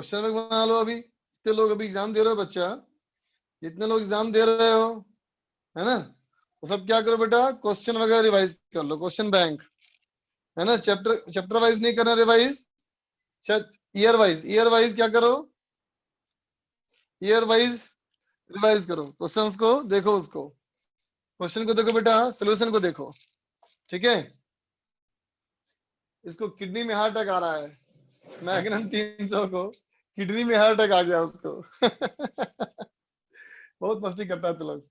Question bank बना लो। अभी जितने लोग अभी एग्जाम दे रहे हो बच्चा, जितने लोग एग्जाम दे रहे हो, है ना, वो सब क्या करो बेटा, क्वेश्चन वगैरह रिवाइज कर लो, क्वेश्चन बैंक, है ना। चैप्टर वाइज नहीं करना रिवाइज, ईयर वाइज क्या करो, ईयर वाइज रिवाइज करो। क्वेश्चंस को देखो, उसको क्वेश्चन को देखो बेटा, सोल्यूशन को देखो, ठीक है। इसको किडनी में हार्ट अटैक आ रहा है, मैग्नम 300 को किडनी में हार्ट अटैक आ गया उसको। बहुत मस्ती करता है तो लोग।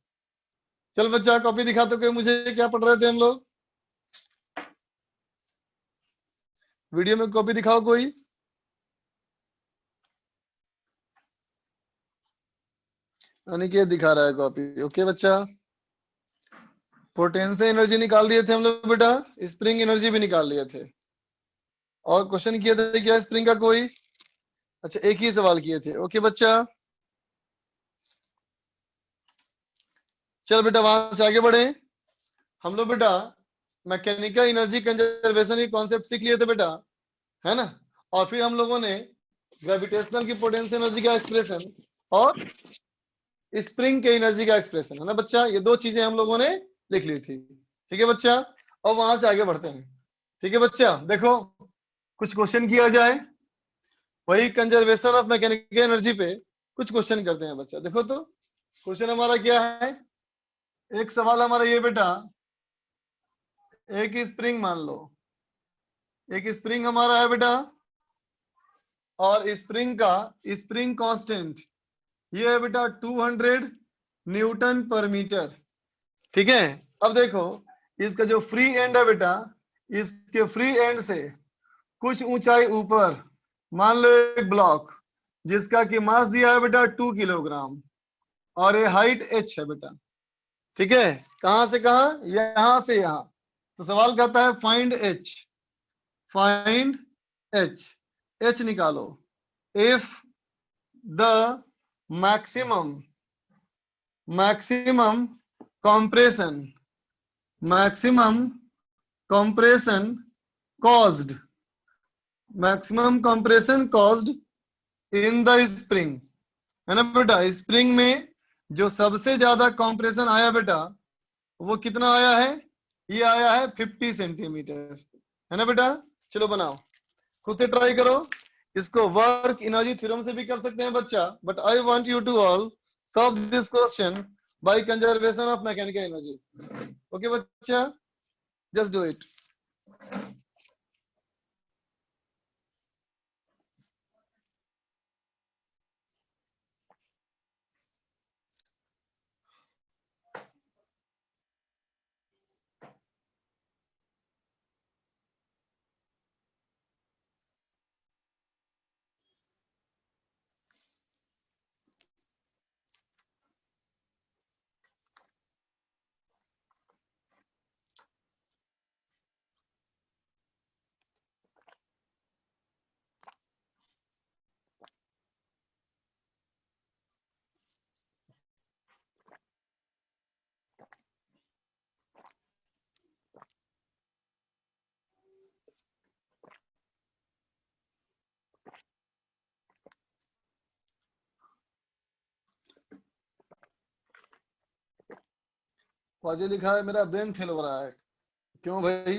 चल बच्चा कॉपी दिखा तो कोई मुझे, क्या पढ़ रहे थे हम लोग, वीडियो में कॉपी दिखाओ कोई। अनिकेत दिखा रहा है कॉपी, ओके बच्चा। पोटेंशियल एनर्जी निकाल लिए थे हम लोग बेटा, स्प्रिंग एनर्जी भी निकाल लिए थे, और क्वेश्चन किए थे क्या स्प्रिंग का कोई? अच्छा एक ही सवाल किए थे, ओके बच्चा। चल बेटा वहां से आगे बढ़े। हम लोग बेटा मैकेनिकल एनर्जी कंजर्वेशन की कॉन्सेप्ट सीख लिए थे बेटा, है ना। और फिर हम लोगों ने ग्रेविटेशनल की पोटेंशियल एनर्जी का एक्सप्रेशन और स्प्रिंग के एनर्जी का एक्सप्रेशन, है ना बच्चा, ये दो चीजें हम लोगों ने लिख ली थी, ठीक है बच्चा। और वहां से आगे बढ़ते हैं, ठीक है बच्चा। देखो कुछ क्वेश्चन किया जाए, वही कंजर्वेशन ऑफ मैकेनिकल एनर्जी पे कुछ क्वेश्चन करते हैं बच्चा। देखो तो क्वेश्चन हमारा क्या है, एक सवाल हमारा ये बेटा, एक स्प्रिंग मान लो, एक स्प्रिंग हमारा है बेटा, और स्प्रिंग कांस्टेंट ये है बेटा 200 न्यूटन पर मीटर, ठीक है। अब देखो इसका जो फ्री एंड है बेटा, इसके फ्री एंड से कुछ ऊंचाई ऊपर मान लो एक ब्लॉक जिसका कि मास दिया है बेटा 2 किलोग्राम, और ये हाइट h है बेटा, ठीक है। कहां से कहां, यहां से यहां। तो सवाल कहता है फाइंड h, फाइंड h निकालो if the maximum compression caused in the spring, है ना बेटा। स्प्रिंग में जो सबसे ज्यादा कंप्रेशन आया बेटा, वो कितना आया है, ये आया है 50 सेंटीमीटर, है ना बेटा। चलो बनाओ, खुद से ट्राई करो। इसको वर्क एनर्जी थ्योरम से भी कर सकते हैं बच्चा, but I want you to all solve this question by conservation of mechanical energy, okay बच्चा, जस्ट डू इट। फौजी लिखा है मेरा ब्रेन फेल हो रहा है, क्यों भाई?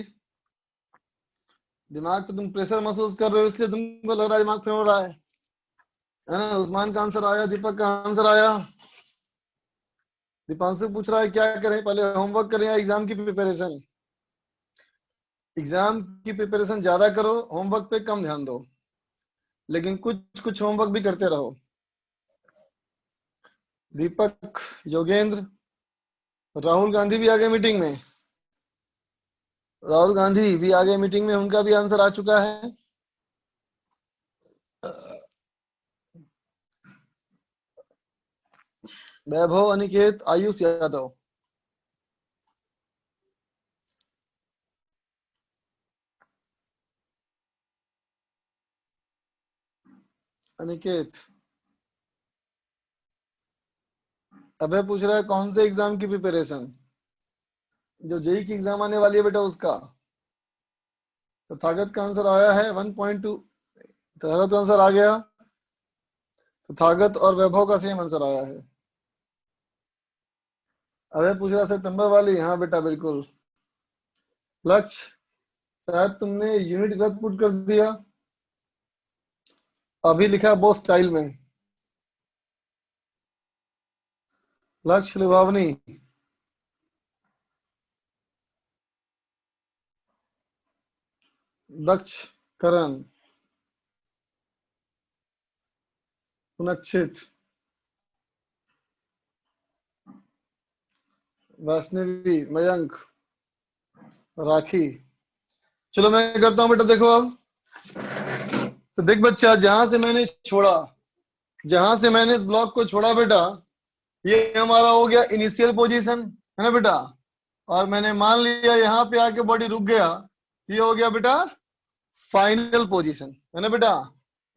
दिमाग पे तुम प्रेशर महसूस कर रहे हो इसलिए तुमको लग रहा है दिमाग फेल हो रहा है ना। उस्मान का आंसर आया, दीपक का आंसर आया, दीपांशु पूछ रहा है क्या करें, पहले होमवर्क करें या एग्जाम की प्रिपरेशन? एग्जाम की प्रिपरेशन ज्यादा करो, होमवर्क पे कम ध्यान दो, लेकिन कुछ कुछ होमवर्क भी करते रहो। दीपक, योगेंद्र, राहुल गांधी भी आ गए मीटिंग में, राहुल गांधी भी आ गए मीटिंग में, उनका भी आंसर आ चुका है। वैभव, अनिकेत, आयुष यादव, अनिकेत। अबे पूछ रहा है कौन से एग्जाम की प्रिपरेशन? जो जेई की एग्जाम आने वाली है बेटा उसका। तो ताकत का आंसर आया है 1.2, ताकत का आंसर आ गया तथागत और वैभव का सेम आंसर आया है। अरे पूछ रहा सितंबर वाली, हाँ बेटा बिल्कुल। लक्ष्य, शायद तुमने यूनिट गलत पुट कर दिया, अभी लिखा है बहुत स्टाइल में। लक्ष्य लुभावनी, दक्ष करण, सुनक्षित, वैष्णवी, मयंक, राखी। चलो मैं करता हूं बेटा, देखो अब। तो देख बच्चा, जहां से मैंने इस ब्लॉक को छोड़ा बेटा, ये हमारा हो गया इनिशियल पोजीशन, है ना बेटा। और मैंने मान लिया यहाँ पे आके बॉडी रुक गया, ये हो गया बेटा फाइनल पोजीशन, है ना बेटा।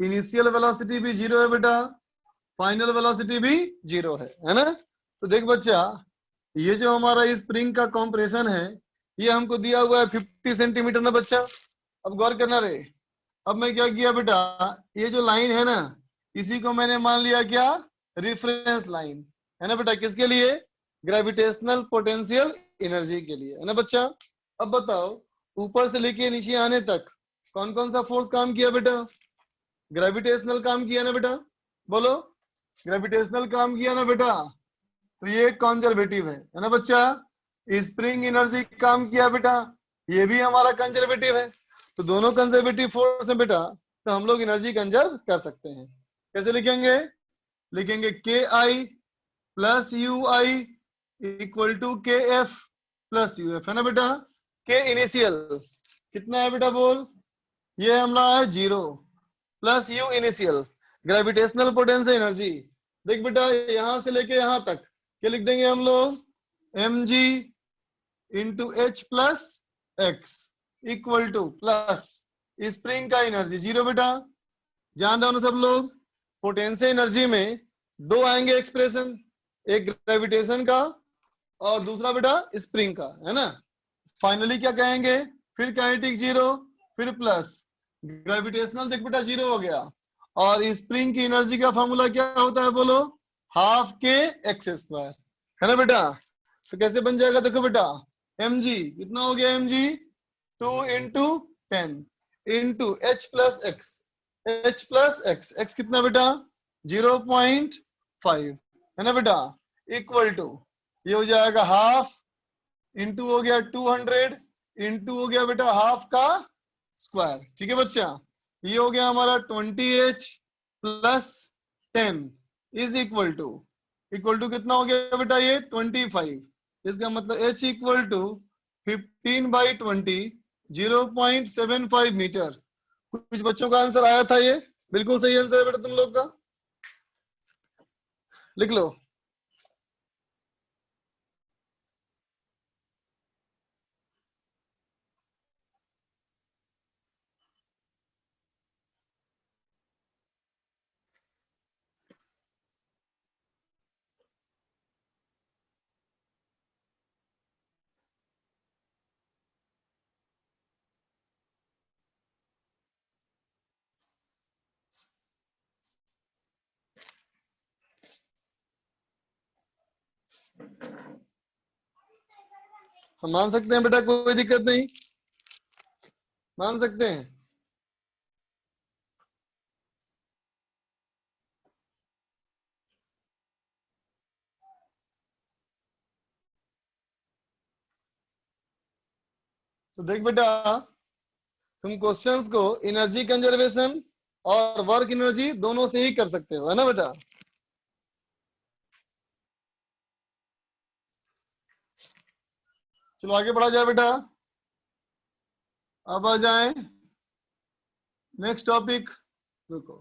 इनिशियल वेलोसिटी भी जीरो है बेटा, फाइनल वेलोसिटी भी जीरो है ना। तो देख बच्चा, ये जो हमारा स्प्रिंग का कॉम्प्रेशन है, ये हमको दिया हुआ है 50 सेंटीमीटर ना बच्चा। अब गौर करना रे, अब मैं क्या किया बेटा, ये जो लाइन है ना, इसी को मैंने मान लिया क्या, रिफरेंस लाइन, है ना बेटा। किसके लिए, ग्रेविटेशनल पोटेंशियल एनर्जी के लिए, है ना बच्चा। अब बताओ, ऊपर से लेके नीचे आने तक कौन कौन सा फोर्स काम किया बेटा, ग्रेविटेशनल काम किया ना बेटा, बोलो। ग्रेविटेशनल काम किया ना बेटा, तो ये कंजर्वेटिव है ना बच्चा। स्प्रिंग एनर्जी काम किया बेटा, ये भी हमारा कंजर्वेटिव है। तो दोनों कंजर्वेटिव फोर्स है बेटा, तो हम लोग एनर्जी कंजर्व कर सकते हैं। कैसे लिखेंगे, लिखेंगे K I plus U I equal to K F plus U F, है ना बेटा। के इनिशियल कितना है बेटा, बोल। ये हमारा है zero, plus you initial gravitational potential energy. देख बेटा, यहां से लेके यहां तक क्या लिख देंगे हम लोग, M G into H plus X equal to plus spring का एनर्जी जीरो बेटा। जान रहे हो सब लोग, पोटेंशियल एनर्जी में दो आएंगे एक्सप्रेशन, एक ग्रेविटेशन का और दूसरा बेटा स्प्रिंग का, है ना। फाइनली क्या कहेंगे, फिर काइनेटिक जीरो, फिर प्लस ग्रेविटेशनल, देख बेटा जीरो हो गया। और स्प्रिंग की एनर्जी का फॉर्मूला क्या होता है, बोलो, हाफ के एक्स स्क्वायर, है ना बेटा। तो कैसे बन जाएगा, देखो बेटा, एम जी कितना हो गया, M G 2 × 10 into H plus X, H plus X, X कितना बेटा 0.5, है ना बेटा, इक्वल टू ये हो जाएगा हाफ इंटू हो गया 200 इंटू हो गया बेटा हाफ का स्क्वायर। ठीक है बच्चा, ये हो गया हमारा 20h plus 10 is equal to कितना हो गया बेटा, ये 25। इसका मतलब h इक्वल टू 15/20 0.75 मीटर। कुछ बच्चों का आंसर आया था, ये बिल्कुल सही आंसर है बेटा तुम लोग का, लिख लो। हम मान सकते हैं बेटा, कोई दिक्कत नहीं, मान सकते हैं। तो देख बेटा, तुम क्वेश्चंस को एनर्जी कंजर्वेशन और वर्क एनर्जी दोनों से ही कर सकते हो, है ना बेटा। चलो आगे बढ़ा जाए बेटा, अब आ जाए नेक्स्ट टॉपिक। रुको,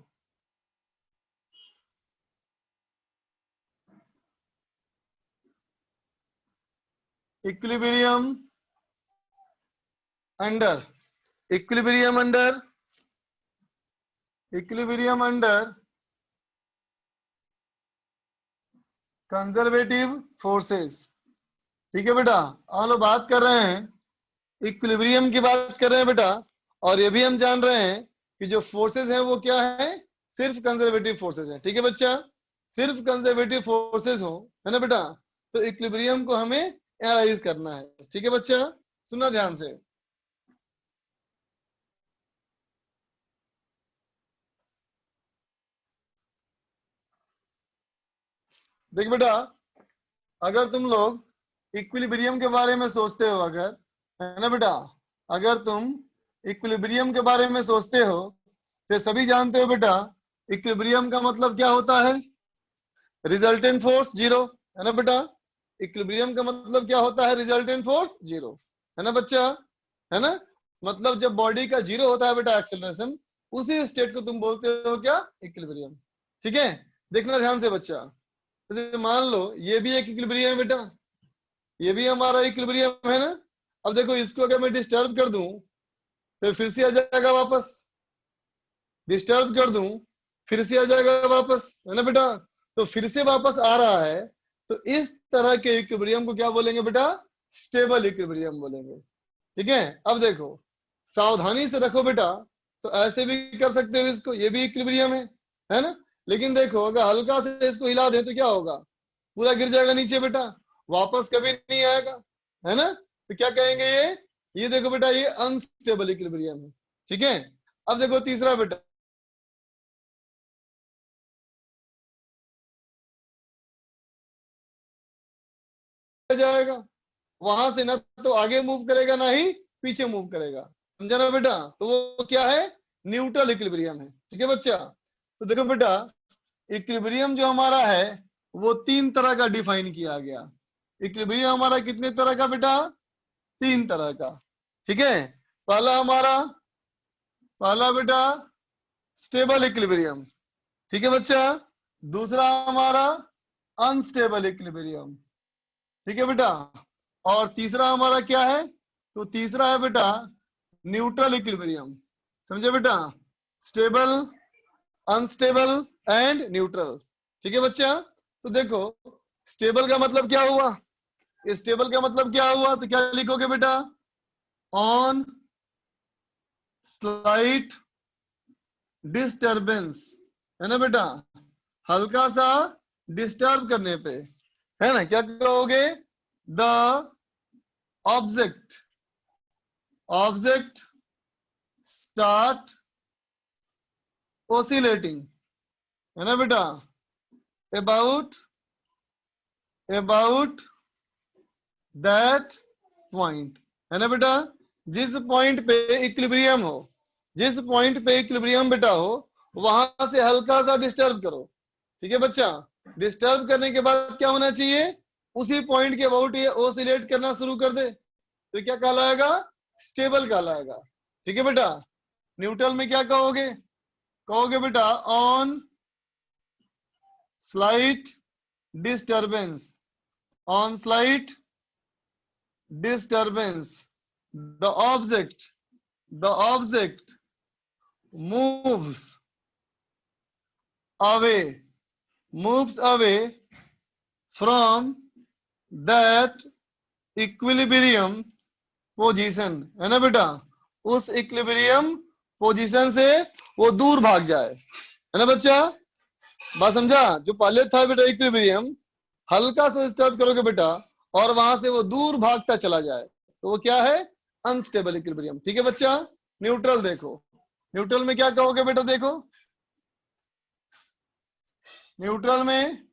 equilibrium under, equilibrium under, equilibrium under conservative forces. ठीक है बेटा, हम लोग बात कर रहे हैं, इक्विलिब्रियम की बात कर रहे हैं बेटा। और ये भी हम जान रहे हैं कि जो फोर्सेस हैं वो क्या है, सिर्फ कंजर्वेटिव फोर्सेस हैं, ठीक है बच्चा, सिर्फ कंजर्वेटिव फोर्सेस हो, है ना बेटा, तो इक्विलिब्रियम को हमें एनालाइज करना है, ठीक है बच्चा, सुनना ध्यान से। देख बेटा, अगर तुम लोग इक्विलिब्रियम के बारे में सोचते हो, अगर, है ना बेटा, अगर तुम इक्विलिब्रियम के बारे में सोचते हो तो सभी जानते हो बेटा इक्विलिब्रियम का मतलब क्या होता है, रिजल्टेंट फोर्स जीरो, है ना बेटा, इक्विलिब्रियम का मतलब क्या होता है, रिजल्टेंट फोर्स जीरो, है ना बच्चा, है ना, मतलब जब बॉडी का जीरो होता है बेटा एक्सेलरेशन, उसी स्टेट को तुम बोलते हो क्या, इक्विलिब्रियम, ठीक है। देखना ध्यान से बच्चा, जैसे मान लो ये भी एक इक्विलिब्रियम है बेटा, ये भी हमारा इक्विलिब्रियम है ना, अब देखो इसको अगर मैं डिस्टर्ब कर दूं तो फिर से आ जाएगा वापस, डिस्टर्ब कर दूं फिर से आ जाएगा वापस, है ना बेटा, तो फिर से वापस आ रहा है, तो इस तरह के इक्विलिब्रियम को क्या बोलेंगे बेटा, स्टेबल इक्विलिब्रियम बोलेंगे, ठीक है। अब देखो सावधानी से रखो बेटा, तो ऐसे भी कर सकते हो इसको, ये भी इक्विलिब्रियम है ना, लेकिन देखो अगर हल्का से इसको हिला दे तो क्या होगा, पूरा गिर जाएगा नीचे बेटा, वापस कभी नहीं आएगा, है ना, तो क्या कहेंगे ये देखो बेटा ये अनस्टेबल इक्विलिब्रियम है, ठीक है। अब देखो तीसरा बेटा, जाएगा, वहां से ना तो आगे मूव करेगा ना ही पीछे मूव करेगा, समझा ना बेटा, तो वो क्या है, न्यूट्रल इक्विलिब्रियम है, ठीक है बच्चा। तो देखो बेटा इक्विलिब्रियम जो हमारा है वो तीन तरह का डिफाइन किया गया, इक्विलिब्रियम हमारा कितने तरह का बेटा, तीन तरह का, ठीक है। पहला हमारा, पहला बेटा स्टेबल इक्विलिब्रियम, ठीक है बच्चा, दूसरा हमारा अनस्टेबल इक्विलिब्रियम, ठीक है बेटा, और तीसरा हमारा क्या है, तो तीसरा है बेटा न्यूट्रल इक्विलिब्रियम, समझे बेटा, स्टेबल, अनस्टेबल एंड न्यूट्रल, ठीक है बच्चा। तो देखो स्टेबल का मतलब क्या हुआ, स्टेबल का मतलब क्या हुआ, तो क्या लिखोगे बेटा, ऑन स्लाइट डिस्टरबेंस, है ना बेटा, हल्का सा डिस्टर्ब करने पे, है ना, क्या कहोगे, the object, object start oscillating, है ना बेटा, अबाउट अबाउट दैट पॉइंट, है ना बेटा, जिस पॉइंट पे इक्विलिब्रियम हो, जिस पॉइंट पे इक्विलिब्रियम बेटा हो वहां से हल्का सा डिस्टर्ब करो, ठीक है बच्चा, डिस्टर्ब करने के बाद क्या होना चाहिए, उसी पॉइंट के अबाउट ये ओसिलेट करना शुरू कर दे, तो क्या कहलाएगा, स्टेबल कहलाएगा, ठीक है बेटा। न्यूट्रल में क्या कहोगे, कहोगे बेटा on slight disturbance, on slight disturbance the object moves away, moves away from that equilibrium position, है ना बेटा, उस इक्विलिब्रियम पोजीशन से वो दूर भाग जाए, है ना बच्चा, बात समझा, जो पहले था बेटा इक्विलिब्रियम, हल्का सा डिस्टर्ब करोगे बेटा और वहां से वो दूर भागता चला जाए तो वो क्या है, अनस्टेबल इक्विलिब्रियम, ठीक है बच्चा। न्यूट्रल देखो, न्यूट्रल में क्या कहोगे बेटा, देखो न्यूट्रल में,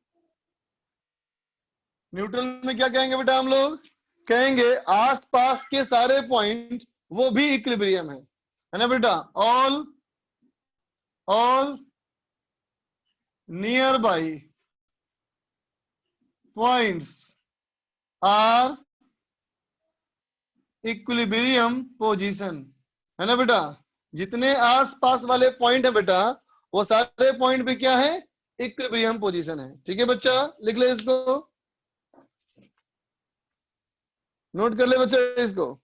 न्यूट्रल में क्या कहेंगे बेटा, हम लोग कहेंगे आसपास के सारे पॉइंट वो भी इक्विलिब्रियम है ना बेटा, all nearby points are equilibrium position, है ना बेटा, जितने आसपास वाले पॉइंट है बेटा वो सारे पॉइंट पे क्या है, इक्विलिब्रियम पोजीशन है, ठीक है बच्चा, लिख ले इसको, नोट कर ले बच्चा इसको।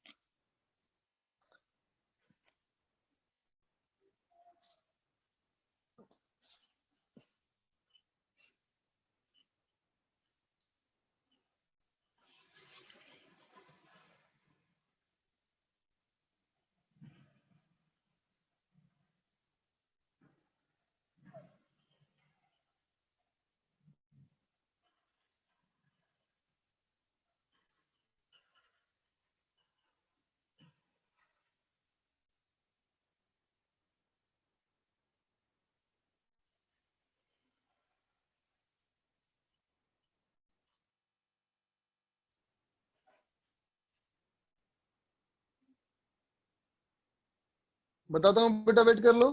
बताता हूँ बेटा, वेट कर लो।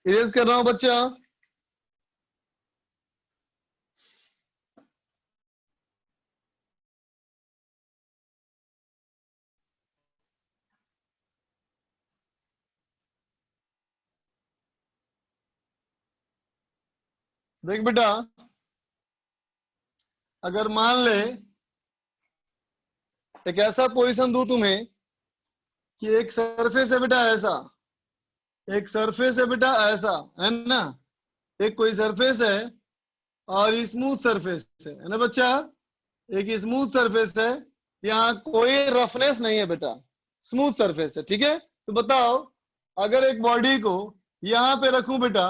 इरेज कर रहा हूं बच्चा। देख बेटा, अगर मान ले एक ऐसा पोजीशन दूं तुम्हें कि एक सरफेस है बेटा ऐसा, एक सरफेस है बेटा ऐसा, है ना, एक कोई सरफेस है और स्मूथ सरफेस है ना बच्चा, एक स्मूथ सरफेस है, यहाँ कोई रफनेस नहीं है बेटा, स्मूथ सरफेस है, ठीक है। तो बताओ, अगर एक बॉडी को यहाँ पे रखूं बेटा,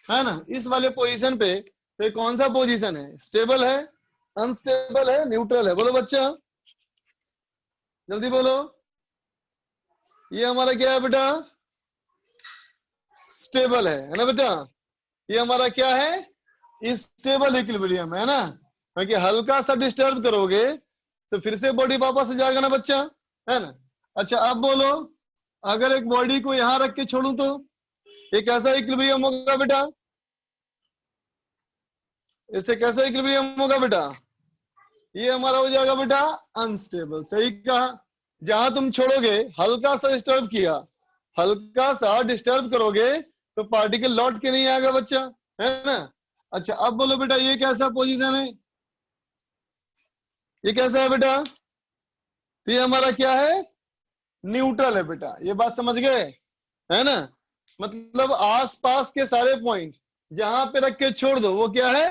है ना, इस वाले पोजीशन पे, तो कौन सा पोजीशन है, स्टेबल है, अनस्टेबल है, न्यूट्रल है? बोलो बच्चा, जल्दी बोलो। ये हमारा क्या है बेटा, स्टेबल है ना बेटा। ये हमारा क्या है, स्टेबल इक्विलिब्रियम है ना, क्योंकि हल्का सा डिस्टर्ब करोगे तो फिर से बॉडी वापस आ जाएगा ना बच्चा, है ना। अच्छा अब बोलो, अगर एक बॉडी को यहां रख के छोड़ू तो ये कैसा इक्विलिब्रियम होगा बेटा, इससे कैसा इक्विलिब्रियम होगा बेटा, ये हमारा हो जाएगा बेटा अनस्टेबल। सही कहा, जहां तुम छोड़ोगे, हल्का सा डिस्टर्ब किया, हल्का सा डिस्टर्ब करोगे तो पार्टिकल लौट के नहीं आएगा बच्चा, है ना। अच्छा अब बोलो बेटा, ये कैसा पोजीशन है, ये कैसा है बेटा, तो ये हमारा क्या है, न्यूट्रल है बेटा। ये बात समझ गए, है ना। मतलब आसपास के सारे पॉइंट जहां पे रख के छोड़ दो वो क्या है,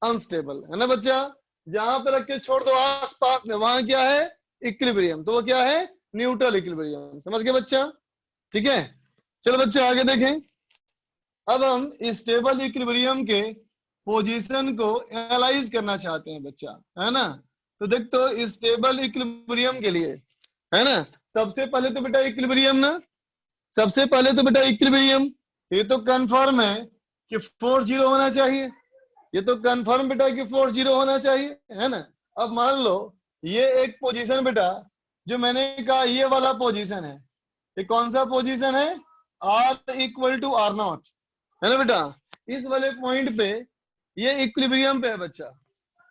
अनस्टेबल, है ना बच्चा। जहां पे रख के छोड़ दो आसपास में, वहां क्या है, इक्विलिब्रियम, तो वो क्या है, न्यूट्रल इक्विलिब्रियम। समझ गए बच्चा, ठीक है। चलो बच्चे आगे देखें। अब हम स्टेबल इक्विलिब्रियम के पोजीशन को एनालाइज करना चाहते हैं बच्चा, है ना। तो देख, तो स्टेबल इक्विलिब्रियम के लिए, है ना, सबसे पहले तो बेटा इक्विलिब्रियम ना, सबसे पहले तो बेटा इक्विलिब्रियम, ये तो कंफर्म है कि फोर्स जीरो होना चाहिए, ये तो कंफर्म बेटा कि फोर्स जीरो होना चाहिए, है ना। अब मान लो ये एक पोजीशन बेटा, जो मैंने कहा ये वाला पोजीशन है, ये कौन सा पोजीशन है, R equal to R naught, है ना बेटा। इस वाले पॉइंट पे ये इक्विलिब्रियम पे है बच्चा,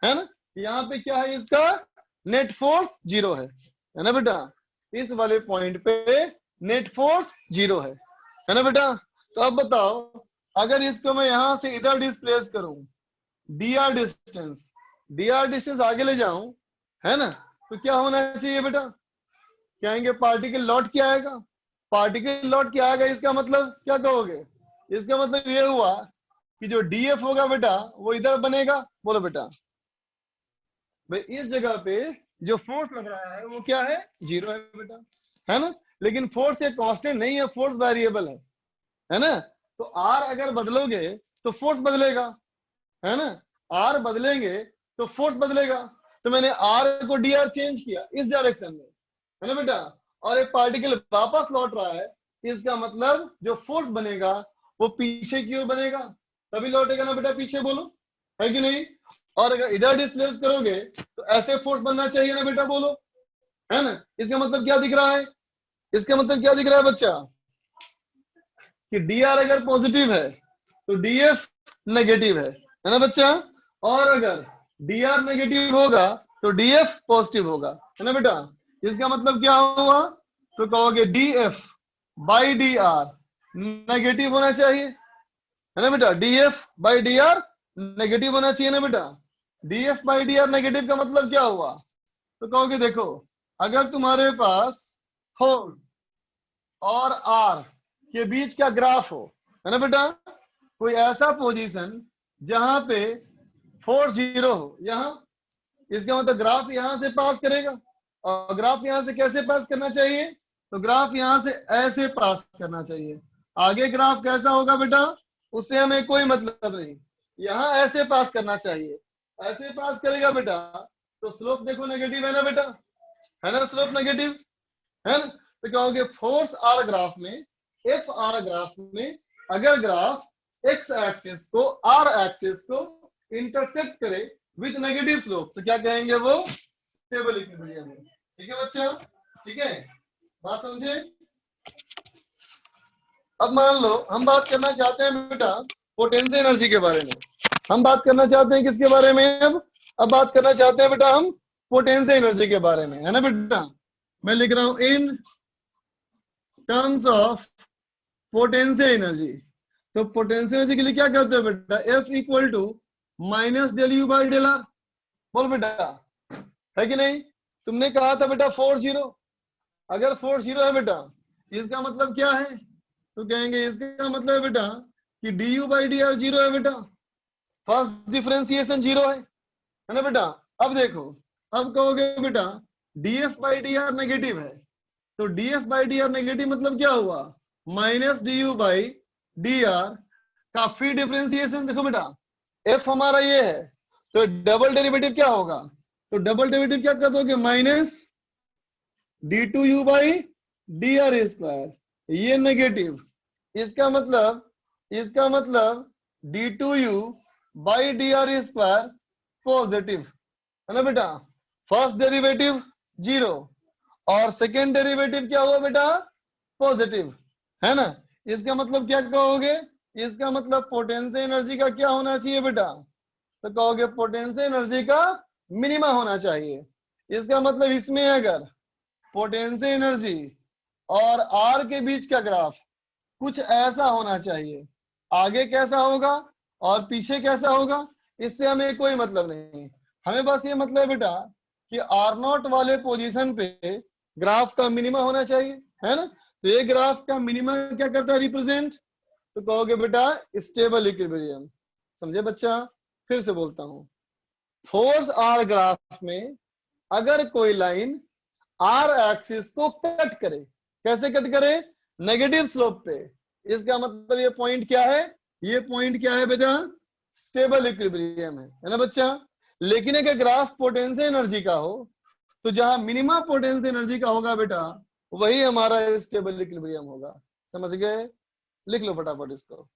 है ना। यहाँ पे क्या है, इसका नेट फोर्स जीरो है ना बेटा। इस वाले पॉइंट पे नेट फोर्स जीरो है ना बेटा। तो अब बताओ, अगर इसको मैं यहां से इधर डिस्प्लेस करूं, dr डिस्टेंस आगे ले जाऊं, है ना, तो क्या होना चाहिए बेटा, कहेंगे पार्टिकल लौट के आएगा, पार्टिकल लौट के आएगा, इसका मतलब क्या कहोगे, इसका मतलब ये हुआ कि जो df होगा बेटा वो इधर बनेगा। बोलो बेटा, भाई इस जगह पे जो फोर्स लग रहा है वो क्या है, जीरो है बेटा, है ना। लेकिन फोर्स एक कांस्टेंट नहीं है, फोर्स वेरिएबल है ना। तो आर अगर बदलोगे तो फोर्स बदलेगा, है ना, आर बदलेंगे तो फोर्स बदलेगा। तो मैंने आर को डी आर चेंज किया इस डायरेक्शन में, है ना बेटा, और एक पार्टिकल वापस लौट रहा है, इसका मतलब जो फोर्स बनेगा वो पीछे की ओर बनेगा, तभी लौटेगा ना बेटा पीछे। बोलो, है कि नहीं। और अगर इधर डिस्प्लेस करोगे तो ऐसे फोर्स बनना चाहिए ना बेटा, बोलो, है ना। इसका मतलब क्या दिख रहा है, इसका मतलब क्या दिख रहा है बच्चा, कि डी आर अगर पॉजिटिव है तो डी एफ नेगेटिव है ना बच्चा। और अगर डी आर नेगेटिव होगा तो डी एफ पॉजिटिव होगा, है ना बेटा। इसका मतलब क्या हुआ, तो कहोगे D F by D are negative होना चाहिए, है ना बेटा। D F by D are negative होना चाहिए ना बेटा। D F by D are negative का मतलब क्या हुआ, तो कहोगे देखो, अगर तुम्हारे पास फोर्स और आर के बीच का ग्राफ हो, है ना बेटा, कोई ऐसा पोजीशन जहां पे फोर्स जीरो हो, यहां, इसका मतलब ग्राफ यहां से पास करेगा, और ग्राफ यहां से कैसे पास करना चाहिए, तो ग्राफ यहां से ऐसे पास करना चाहिए। आगे ग्राफ कैसा होगा बेटा, उससे हमें कोई मतलब नहीं, यहां ऐसे पास करना चाहिए, ऐसे पास करेगा बेटा तो स्लोप देखो नेगेटिव है ना बेटा, है ना, स्लोप नेगेटिव, है ना। तो कहोगे फोर्स आर ग्राफ में, एफ आर ग्राफ में, अगर ग्राफ एक्स एक्सिस को आर एक्सिस को इंटरसेक्ट करे विथ नेगेटिव स्लोप, तो क्या कहेंगे, वो स्टेबल इक्विलिब्रियम में। ठीक है बच्चा, ठीक है, बात समझे। अब मान लो हम बात करना चाहते हैं बेटा पोटेंशियल एनर्जी के बारे में। हम बात करना चाहते हैं किसके बारे में? अब बात करना चाहते हैं बेटा हम पोटेंशियल एनर्जी के बारे में, है ना बेटा। मैं लिख रहा हूं in terms of potential energy. तो पोटेंशियल एनर्जी के लिए क्या कहते हो बेटा? F equal to minus del U by del R. बोल बेटा, है कि नहीं? तुमने कहा था बेटा फोर्स जीरो। अगर फोर्स जीरो है बेटा, इसका मतलब क्या है? तो कहेंगे इसका मतलब है बेटा कि D U by D are zero है बेटा, फर्स्ट डिफरेंशिएशन जीरो है ना बेटा। अब देखो, अब कहोगे बेटा df by D are negative है, तो df by D are negative मतलब क्या हुआ? Minus D U by D are का फ्री डिफरेंशिएशन। देखो बेटा f हमारा ये है, तो डबल डेरिवेटिव क्या होगा? तो डबल डेरिवेटिव क्या कर दोगे? Minus D two U by D R square, ये नेगेटिव। इसका मतलब D two U by D R square positive, है ना बेटा। फर्स्ट डेरिवेटिव जीरो और सेकेंड डेरिवेटिव क्या हुआ बेटा? पॉजिटिव, है ना। इसका मतलब क्या कहोगे? इसका मतलब पोटेंशियल एनर्जी का क्या होना चाहिए बेटा? तो कहोगे पोटेंशियल एनर्जी का मिनिमा होना चाहिए। इसका मतलब इसमें अगर पोटेंशियल एनर्जी और आर के बीच का ग्राफ कुछ ऐसा होना चाहिए, आगे कैसा होगा और पीछे कैसा होगा इससे हमें कोई मतलब नहीं। हमें बस ये मतलब है बेटा कि आर नॉट वाले पोजीशन पे ग्राफ का मिनिमा होना चाहिए, है ना। तो ये ग्राफ का मिनिमा क्या करता है? रिप्रेजेंट। तो कहोगे बेटा स्टेबल इक्विलिब्रियम। समझे बच्चा? फिर से बोलता हूं, फोर्स आर ग्राफ में अगर कोई लाइन आर एक्सिस को कट करे, कैसे कट करे? नेगेटिव स्लोप पे। इसका मतलब ये पॉइंट क्या है? ये पॉइंट क्या है बेटा? स्टेबल इक्विलिब्रियम है ना बच्चा। लेकिन अगर ग्राफ पोटेंशियल एनर्जी का हो, तो जहां मिनिमा पोटेंशियल एनर्जी का होगा बेटा, वही हमारा स्टेबल इक्विलिब्रियम होगा। समझ गए? लिख लो फटाफट इसको।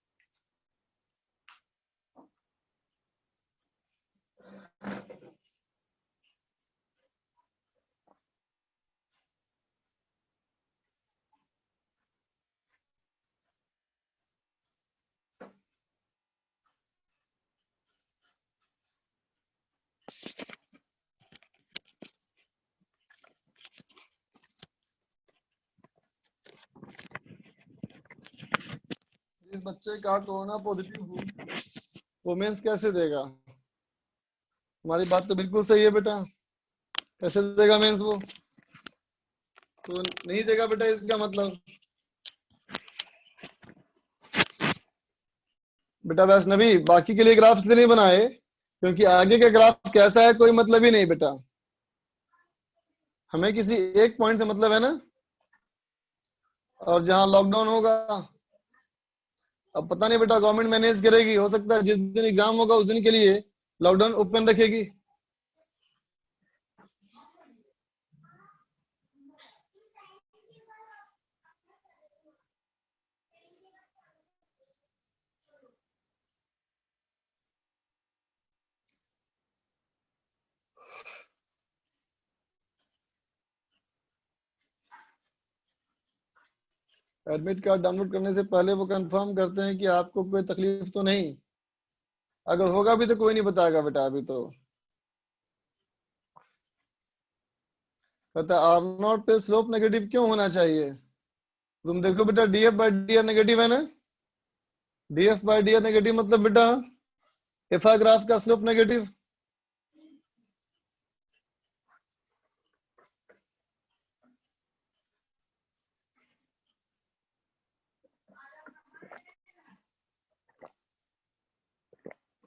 इस बच्चे का कोरोना पॉजिटिव हो वो मेंस कैसे देगा? हमारी बात तो बिल्कुल सही है बेटा, कैसे देगा मेंस वो? तो नहीं देगा बेटा, इसका मतलब बेटा वैष्णवी बाकी के लिए ग्राफ इसलिए नहीं बनाए क्योंकि आगे का ग्राफ कैसा है कोई मतलब ही नहीं बेटा, हमें किसी एक पॉइंट से मतलब है ना। और जहां लॉकडाउन होगा, अब पता नहीं बेटा गवर्नमेंट मैनेज करेगी, हो सकता है जिस दिन एग्जाम होगा उस दिन के लिए लॉकडाउन ओपन रखेगी। एडमिट कार्ड डाउनलोड करने से पहले वो कंफर्म करते हैं कि आपको कोई तकलीफ तो नहीं, अगर होगा भी तो कोई नहीं बताएगा बेटा। अभी तो कहता आर नॉट पे स्लोप नेगेटिव क्यों होना चाहिए? तुम देखो बेटा DF by D are negative है ना। DF by D are negative मतलब बेटा एफ ग्राफ का स्लोप नेगेटिव।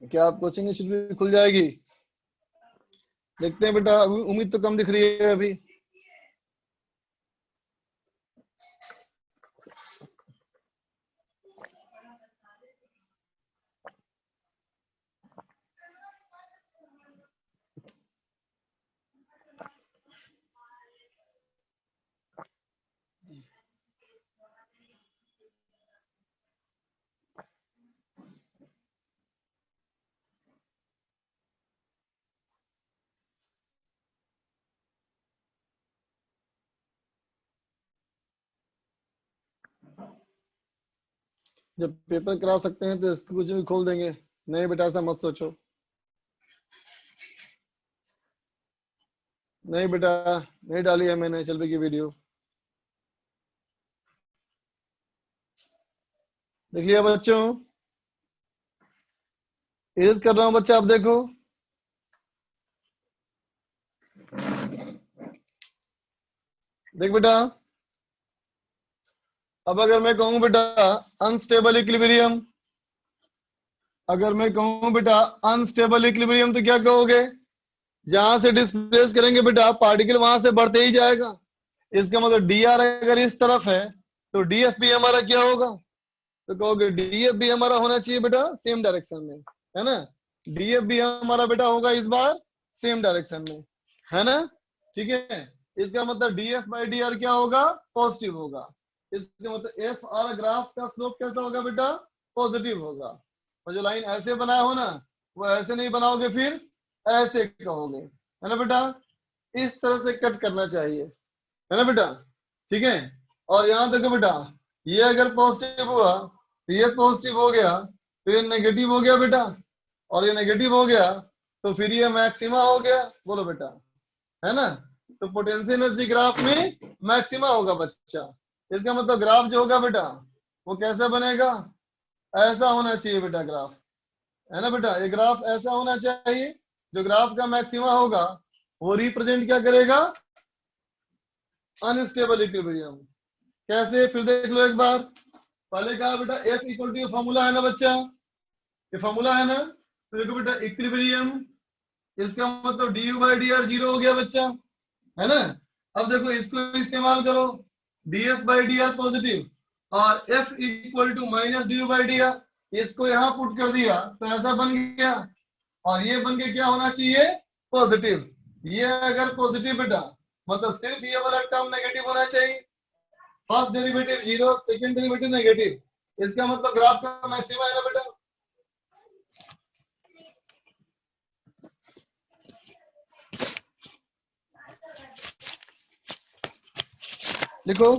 क्या आप कोचिंग इंस्टीट्यूट खुल जाएगी? देखते हैं बेटा, उम्मीद तो कम दिख रही है अभी। जब पेपर करा सकते हैं तो इसको कुछ भी खोल देंगे। नहीं बेटा ऐसा मत सोचो, नहीं बेटा नहीं डाली है मैंने चलवे की वीडियो। देख लिया बच्चों, इरेज कर रहा हूं बच्चा, आप देखो। देख बेटा, अब अगर मैं कहूं बेटा अनस्टेबल इक्विलिब्रियम, अगर मैं कहूं बेटा अनस्टेबल इक्विलिब्रियम तो क्या कहोगे? जहां से डिस्प्लेस करेंगे बेटा पार्टिकल वहां से बढ़ते ही जाएगा। इसका मतलब डी आर अगर इस तरफ है तो डी एफ भी हमारा क्या होगा? तो कहोगे डी एफ भी हमारा होना चाहिए बेटा सेम डायरेक्शन में, है ना। डी एफ भी हमारा बेटा होगा इस बार सेम डायरेक्शन में, है ना। ठीक है, इसका मतलब D F by D are क्या होगा? पॉजिटिव होगा। इसका मतलब एफ आर ग्राफ का स्लोप कैसा होगा बेटा? पॉजिटिव होगा। और जो लाइन ऐसे बनाए हो ना, वो ऐसे नहीं बनाओगे, फिर ऐसे कहोगे, है ना बेटा। इस तरह से कट करना चाहिए, है ना बेटा। ठीक है, और यहां देखो बेटा, ये अगर पॉजिटिव हुआ तो ये पॉजिटिव हो गया, तो ये नेगेटिव हो गया बेटा, और ये नेगेटिव हो गया तो फिर ये मैक्सिमा हो गया। बोलो बेटा, है ना। तो पोटेंशियल एनर्जी ग्राफ में मैक्सिमा होगा बच्चा। इसका मतलब ग्राफ जो होगा बेटा वो कैसा बनेगा? ऐसा होना चाहिए बेटा ग्राफ, है ना बेटा। ये ग्राफ ऐसा होना चाहिए। जो ग्राफ का मैक्सिमा होगा वो रिप्रेजेंट क्या करेगा? Unstable equilibrium. कैसे? फिर देख लो एक बार। पहले कहा बेटा एफ इक्वल टू फॉर्मूला है ना बच्चा, ये फॉर्मूला है ना। तो देखो बेटा इक्विलिब्रियम, इसका मतलब D U by D are zero हो गया बच्चा, है ना। अब देखो इसको इस्तेमाल करो, D F by D R positive और F equal to minus D U by D R, इसको यहाँ पुट कर दिया तो ऐसा बन गया। और ये बन के क्या होना चाहिए? पॉजिटिव। ये अगर पॉजिटिव बेटा मतलब सिर्फ ये वाला टर्म नेगेटिव होना चाहिए। First derivative zero, second derivative negative, इसका मतलब ग्राफ का मैक्सिमा है ना बेटा। लिखो,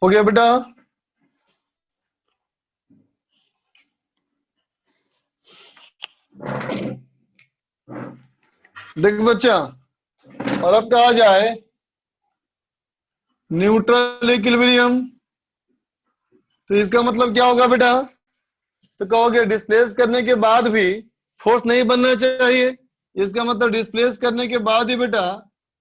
हो गया बेटा। देख बच्चा, और अब कहा जाए न्यूट्रल इक्विलिब्रियम, तो इसका मतलब क्या होगा बेटा? तो कहोगे डिस्प्लेस करने के बाद भी फोर्स नहीं बनना चाहिए। इसका मतलब डिस्प्लेस करने के बाद ही बेटा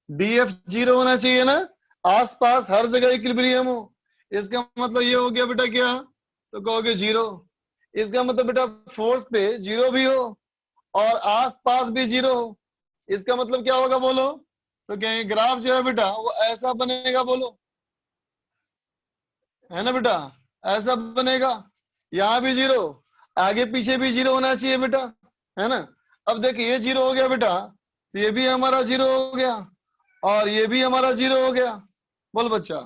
डीएफ जीरो होना चाहिए ना, आसपास हर जगह इक्विलिब्रियम हो। इसका मतलब ये हो गया बेटा क्या? तो कहोगे जीरो। इसका मतलब बेटा फोर्स पे जीरो भी हो और आसपास भी जीरो हो। इसका मतलब क्या होगा बोलो? तो कहेंगे ग्राफ जो है बेटा वो ऐसा बनेगा, बोलो, है ना बेटा? ऐसा बनेगा, यहाँ भी जीरो, आगे पीछे भी जीरो होना चाहिए बेटा, है ना? अब देखिए ये जीरो हो गया बेटा, तो ये भी हमारा जीरो हो गया और ये भी हमारा जीरो हो गया। बोल बच्चा,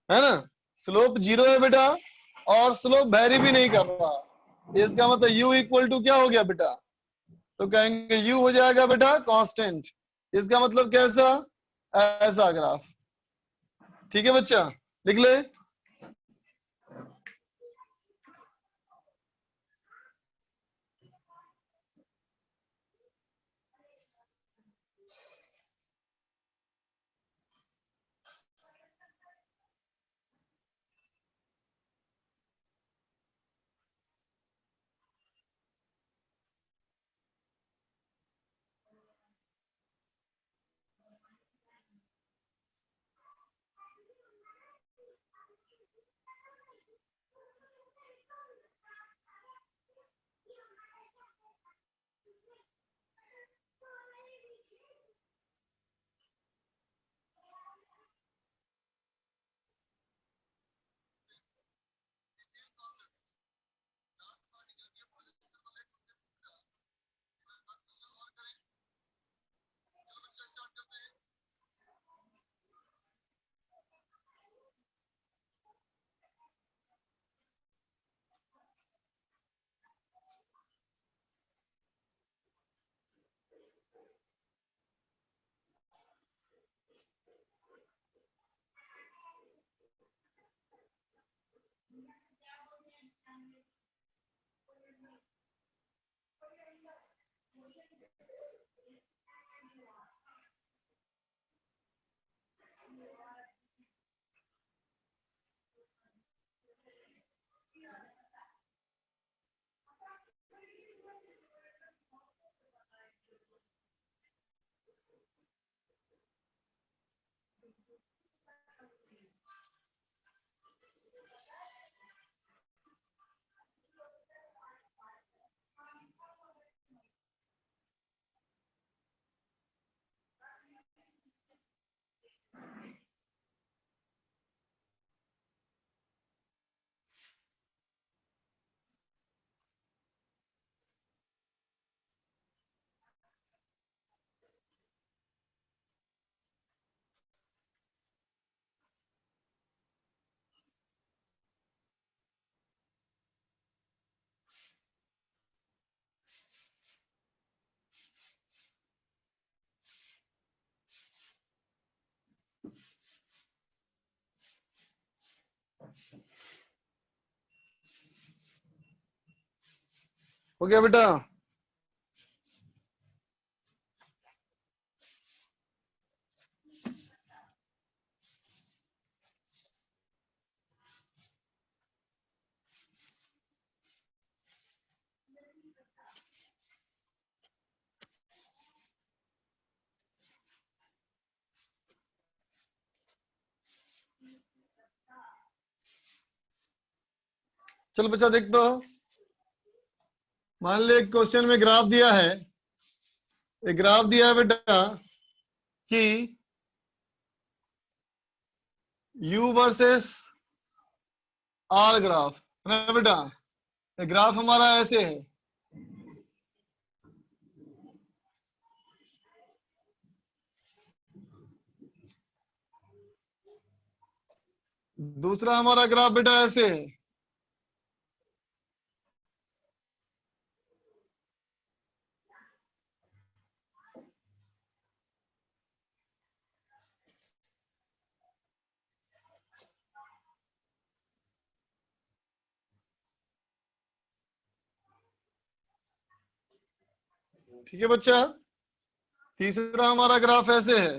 है ना? स्लोप जीरो है बेटा और स्लोप वेरी भी नहीं कर रहा। इसका मतलब u इक्वल टू क्या हो गया बेटा? तो कहेंगे u हो जाएगा बेटा कांस्टेंट। इसका मतलब कैसा? ऐसा ग्राफ। ठीक है बच्चा, लिख ले। हो गया बेटा? चलो बच्चा देख दो, मान ले क्वेश्चन में ग्राफ दिया है, एक ग्राफ दिया है बेटा कि u वर्सेस r ग्राफ, है ना बेटा? ये ग्राफ हमारा ऐसे है, दूसरा हमारा ग्राफ बेटा ऐसे है। ठीक है बच्चा? तीसरा हमारा ग्राफ ऐसे है,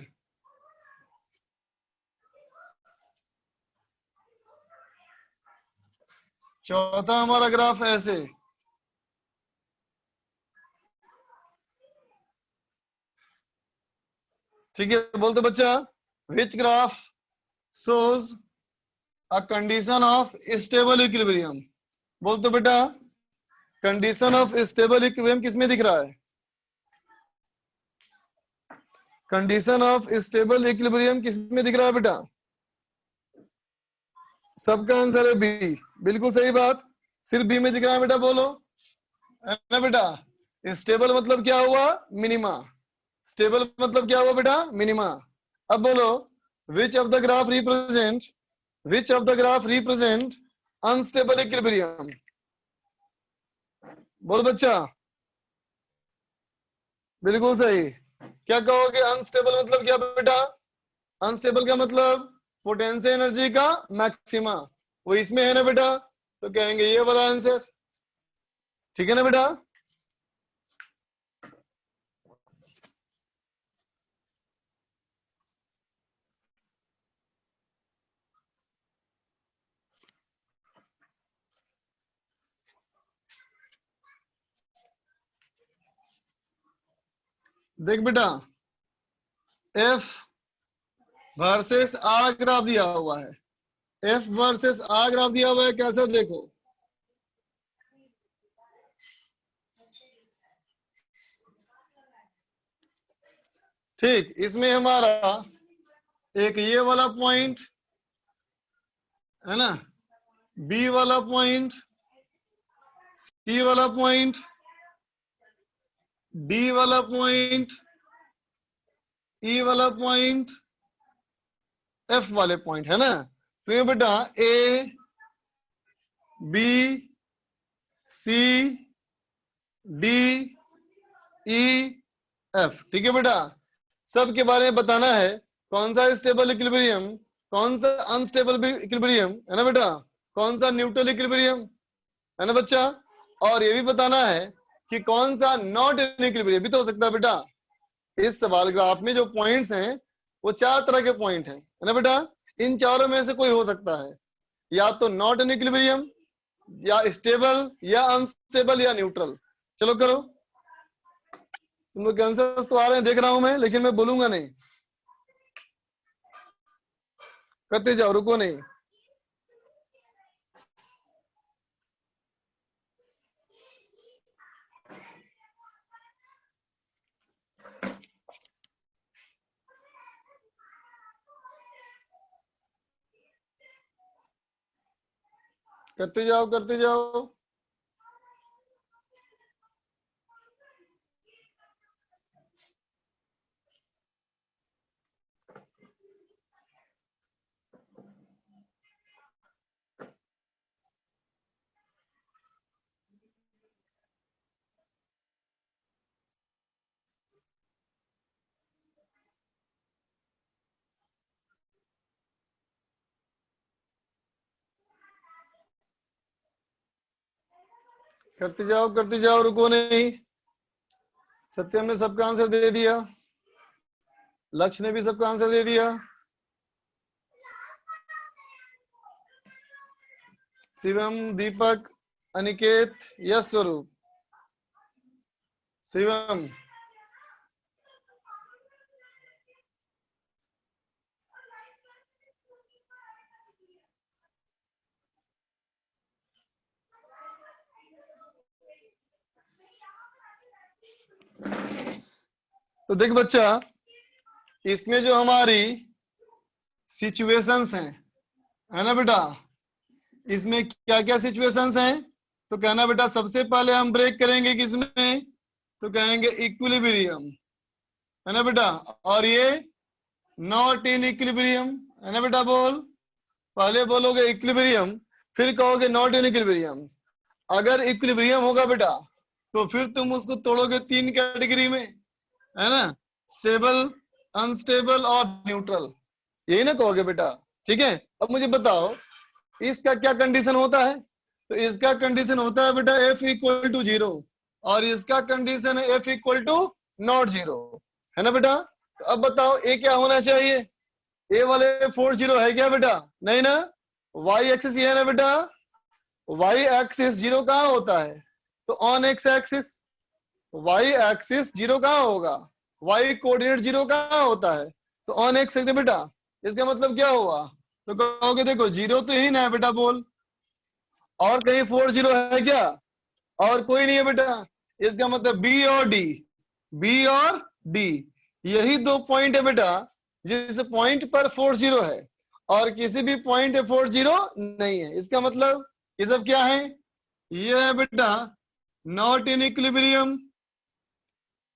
चौथा हमारा ग्राफ ऐसे। ठीक है, बोलते बच्चा, which graph shows a condition of stable equilibrium। बोलते बेटा, कंडीशन ऑफ स्टेबल इक्विलिब्रियम किसमें दिख रहा है? कंडीशन ऑफ स्टेबल इक्विलिब्रियम किसमें दिख रहा है बेटा? सबका आंसर है बी। बिल्कुल सही बात, सिर्फ बी में दिख रहा है बेटा, बोलो, है ना बेटा? स्टेबल मतलब क्या हुआ? मिनिमा। स्टेबल मतलब क्या हुआ बेटा? मिनिमा। अब बोलो, which of the graph represent unstable equilibrium? बोल बच्चा। बिल्कुल सही। क्या कहोगे? अनस्टेबल मतलब क्या बेटा? अनस्टेबल का मतलब पोटेंशियल एनर्जी का मैक्सिमा, वो इसमें है ना बेटा, तो कहेंगे ये वाला आंसर। ठीक है ना बेटा? देख बेटा, एफ वर्सेस आर ग्राफ दिया हुआ है, एफ वर्सेस आर ग्राफ दिया हुआ है, कैसा देखो। ठीक, इसमें हमारा एक ये वाला पॉइंट है ना, बी वाला पॉइंट, सी वाला पॉइंट, डी वाला पॉइंट, ई वाला पॉइंट, एफ वाले पॉइंट है ना। तो ये बेटा A B C D E F, ठीक है बेटा, सब के बारे में बताना है, कौन सा स्टेबल इक्विलिब्रियम, कौन सा अनस्टेबल इक्विलिब्रियम, है ना बेटा, कौन सा न्यूट्रल इक्विलिब्रियम, है ना बच्चा, और ये भी बताना है कि कौन सा नॉट इन इक्विलिब्रियम भी तो हो सकता है बेटा। इस सवाल ग्राफ में जो पॉइंट्स हैं वो 4 तरह के पॉइंट हैं, है ना बेटा, इन चारों में से कोई हो सकता है, या तो नॉट इन इक्विलिब्रियम, या स्टेबल, या अनस्टेबल, या न्यूट्रल। चलो करो, तुम लोग के आंसर्स तो आ रहे हैं देख रहा हूं मैं, लेकिन मैं बोलूंगा नहीं, करते जाओ, रुको नहीं। करते जाओ, करते जाओ। करते जाओ, रुको नहीं। सत्यम ने सबका आंसर दे दिया, लक्ष्य ने भी सबका आंसर दे दिया, शिवम, दीपक, अनिकेत, यश स्वरूप, शिवम, तो देख बच्चा, इसमें जो हमारी सिचुएशंस हैं, है ना बेटा, इसमें क्या क्या सिचुएशंस हैं, तो कहना बेटा सबसे पहले हम ब्रेक करेंगे किसमें, तो कहेंगे इक्विलिब्रियम, है ना बेटा, और ये नॉट इन इक्विलिब्रियम, है ना बेटा, बोल, पहले बोलोगे इक्विलिब्रियम, फिर कहोगे नॉट इन इक्विलिब्रियम। अगर इक्विलिब्रियम होगा बेटा तो फिर तुम उसको तोड़ोगे 3 कैटेगरी में, है ना, स्टेबल, अनस्टेबल और न्यूट्रल, यही ना कहोगे बेटा। ठीक है, अब मुझे बताओ इसका क्या कंडीशन होता है, तो इसका कंडीशन होता है बेटा F इक्वल टू 0, और इसका कंडीशन है F इक्वल टू नॉट 0, है ना बेटा। तो अब बताओ ए क्या होना चाहिए, ए वाले 40 है क्या बेटा, नहीं ना। वाई एक्सिस ये है ना बेटा, वाई एक्सिस जीरो कहाँ होता है, तो on X axis, Y axis zero कहाँ होगा, वाई कोऑर्डिनेट जीरो कहाँ होता है, तो ऑन एक्स है बेटा। इसका मतलब क्या हुआ, तो कहोगे देखो जीरो तो यही ना है बेटा, बोल और कहीं 40 है क्या, और कोई नहीं है बेटा। इसका मतलब बी और डी, बी और डी यही दो पॉइंट है बेटा, जिस पॉइंट पर 40 है और किसी भी पॉइंट पे 40 नहीं है। इसका मतलब ये सब क्या है, ये है बेटा नॉट इन इक्विलिब्रियम,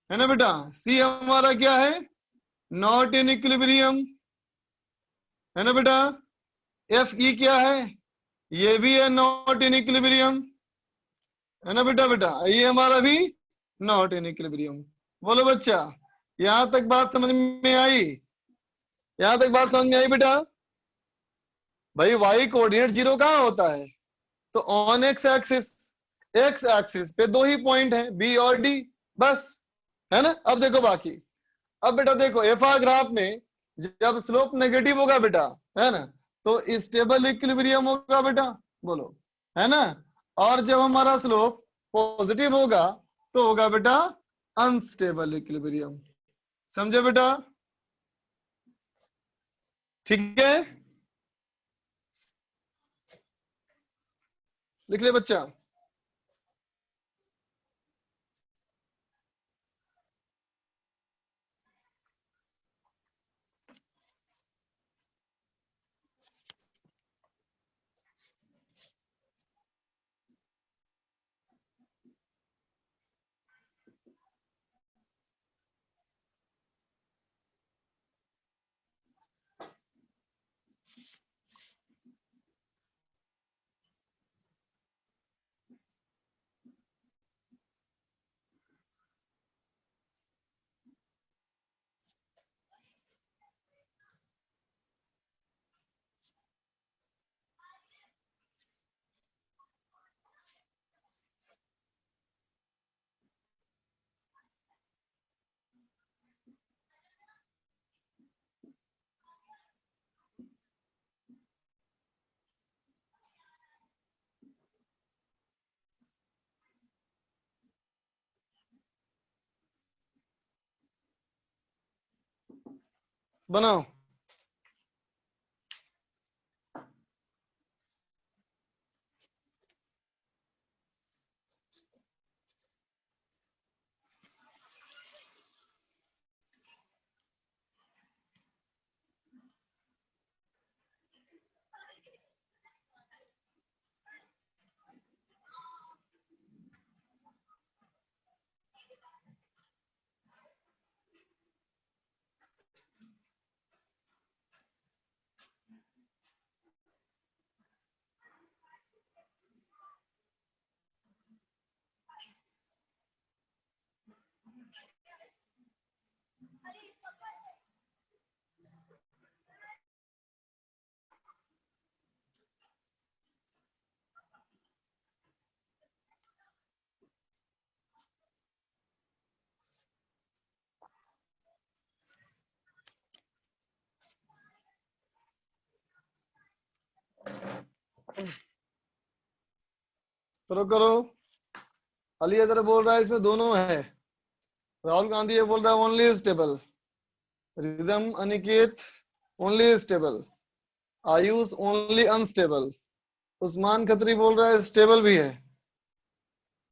है ना बेटा। सी हमारा क्या है, नॉट इन इक्विलिब्रियम, है ना बेटा। एफ ई क्या है, ये भी है नॉट इन इक्विलिब्रियम, है ना बेटा। बेटा ये हमारा भी नॉट इन इक्विलिब्रियम। बोलो बच्चा, यहां तक बात समझ में आई, यहां तक बात समझ में आई बेटा। भाई वाई कोऑर्डिनेट जीरो कहाँ होता है, तो ऑन एक्स एक्सिस पे दो ही पॉइंट है बी और डी, बस, है ना। अब देखो बाकी, अब बेटा देखो एफ आर ग्राफ में जब स्लोप नेगेटिव होगा बेटा, है ना, तो स्टेबल इक्विलिब्रियम होगा बेटा, बोलो, है ना। और जब हमारा स्लोप पॉजिटिव होगा तो होगा बेटा अनस्टेबल इक्विलिब्रियम, समझे बेटा, ठीक है। लिख ले बच्चा। बनाओ। करो करो। अली इधर बोल रहा है इसमें दोनों है, राहुल गांधी ये बोल रहा है only stable, rhythm Aniket only stable, Ayush only unstable, Usman Khatri बोल रहा है स्टेबल भी है,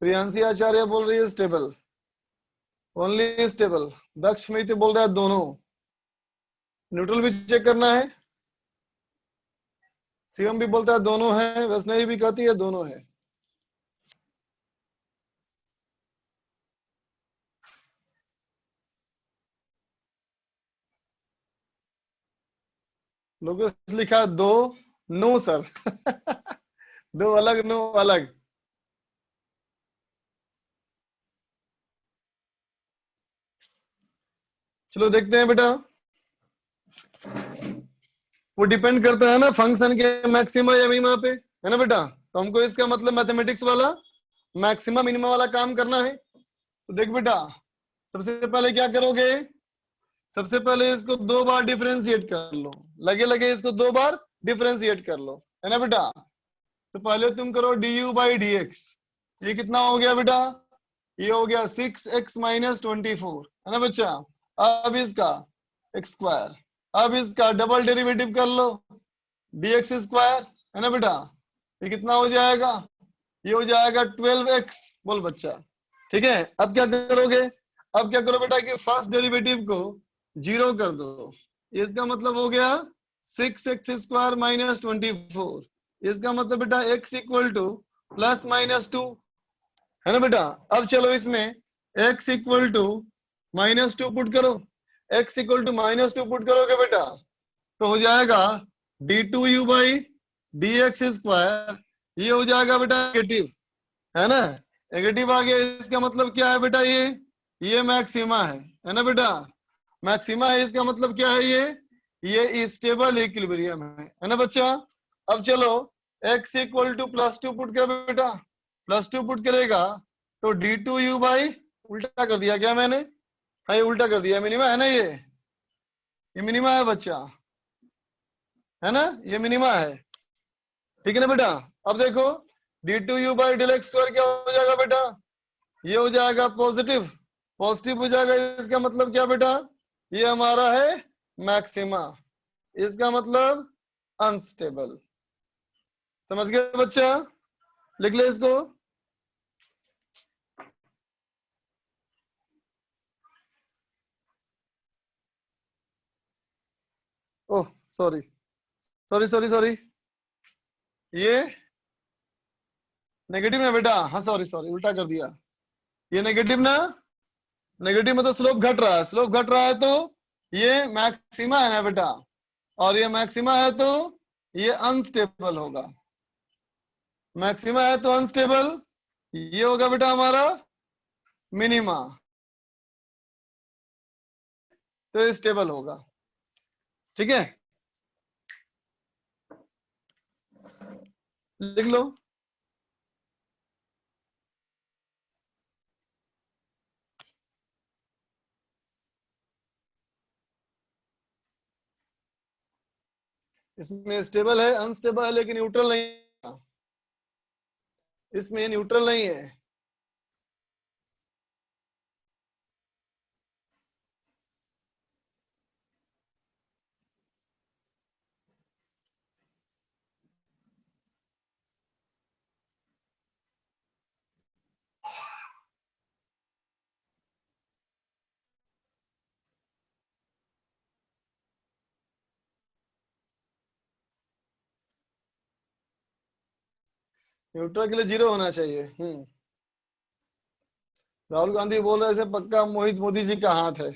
प्रियांशी आचार्य बोल रही है स्टेबल, ओनली स्टेबल, दक्ष मित्र बोल रहा है दोनों, न्यूट्रल भी चेक करना है, शिवम भी बोलता है दोनों है, वैष्णवी भी कहती है दोनों है। लोगों ने लिखा दो, नो सर दो अलग, नो अलग। चलो देखते हैं बेटा, वो डिपेंड करता है ना फंक्शन के मैक्सिमा या मिनिमा पे, है ना बेटा। तो हमको इसका मतलब मैथमेटिक्स वाला मैक्सिमा मिनिमा वाला काम करना है। तो देख बेटा, सबसे पहले क्या करोगे, सबसे पहले इसको 2 बार डिफरेंशिएट कर लो, लगे लगे इसको 2 बार डिफरेंशिएट कर लो, है ना बेटा। तो पहले तुम करो du बाई dx, ये कितना हो गया बेटा, ये हो गया 6x माइनस 24, है ना बच्चा। अब इसका x स्क्वायर, अब इसका डबल डेरिवेटिव कर लो dx स्क्वायर, है ना बेटा। ये कितना हो जाएगा, ये हो जाएगा 12x, बोल बच्चा। ठीक है, अब क्या करोगे, अब क्या करो बेटा कि फर्स्ट डेरिवेटिव को 0 कर दो, इसका मतलब हो गया 6x स्क्वायर माइनस 24, इसका मतलब बेटा x equal to plus minus 2, है ना बेटा। अब चलो इसमें x equal to minus 2 put करो, x equal to minus 2 put करोगे बेटा तो हो जाएगा d2u बाई dx स्क्वायर, ये हो जाएगा बेटा नेगेटिव, है ना, नेगेटिव आ गया। इसका मतलब क्या है बेटा, ये मैक्सिमा है ना बेटा, मैक्सिमा है, इसका मतलब क्या है, ये स्टेबल इक्विलिब्रियम है ना बच्चा। अब चलो x equal to plus 2 put कर बेटा, प्लस 2 पुट करेगा तो d2u बाई, उल्टा कर दिया क्या मैंने, हाँ ये उल्टा कर दिया, मिनिमा है ना, ये मिनिमा है बच्चा, है ना, ये मिनिमा है, ठीक है ना बेटा। अब देखो d2u by del x square क्या हो जाएगा बेटा, ये हो जाएगा पॉजिटिव, पॉजिटिव हो जाएगा, इसका मतलब क्या बेटा, ये हमारा है मैक्सिमा, इसका मतलब अनस्टेबल, समझ गए बच्चा, लिख ले इसको। Oh sorry sorry sorry sorry, ये नेगेटिव ना बेटा, हाँ सॉरी सॉरी उल्टा कर दिया, ये नेगेटिव ना, नेगेटिव मतलब स्लोप घट रहा है, स्लोप घट रहा है तो ये मैक्सिमा है ना बेटा, और ये मैक्सिमा है तो ये अनस्टेबल होगा, मैक्सिमा है तो अनस्टेबल, ये होगा बेटा हमारा मिनिमा, तो स्टेबल होगा, ठीक है, लिख लो। इसमें स्टेबल है, अनस्टेबल है, लेकिन न्यूट्रल नहीं, इसमें न्यूट्रल नहीं है। न्यूट्रल के लिए 0 होना चाहिए। राहुल गांधी बोल रहे थे पक्का मोहित मोदी जी का हाथ है।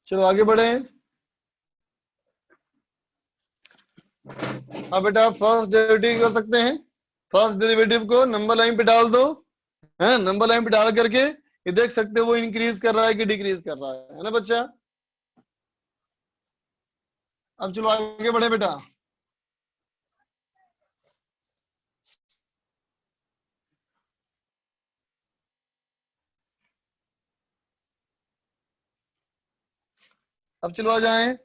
चलो आगे बढ़े। अब बेटा फर्स्ट डेरिवेटिव कर सकते हैं, फर्स्ट डेरिवेटिव को नंबर लाइन पे डाल दो, है नंबर लाइन पे डाल करके ये देख सकते हो वो इंक्रीज कर रहा है कि डिक्रीज कर रहा है ना बच्चा। अब चलो आगे बढ़े बेटा। अब चलो आ जाएं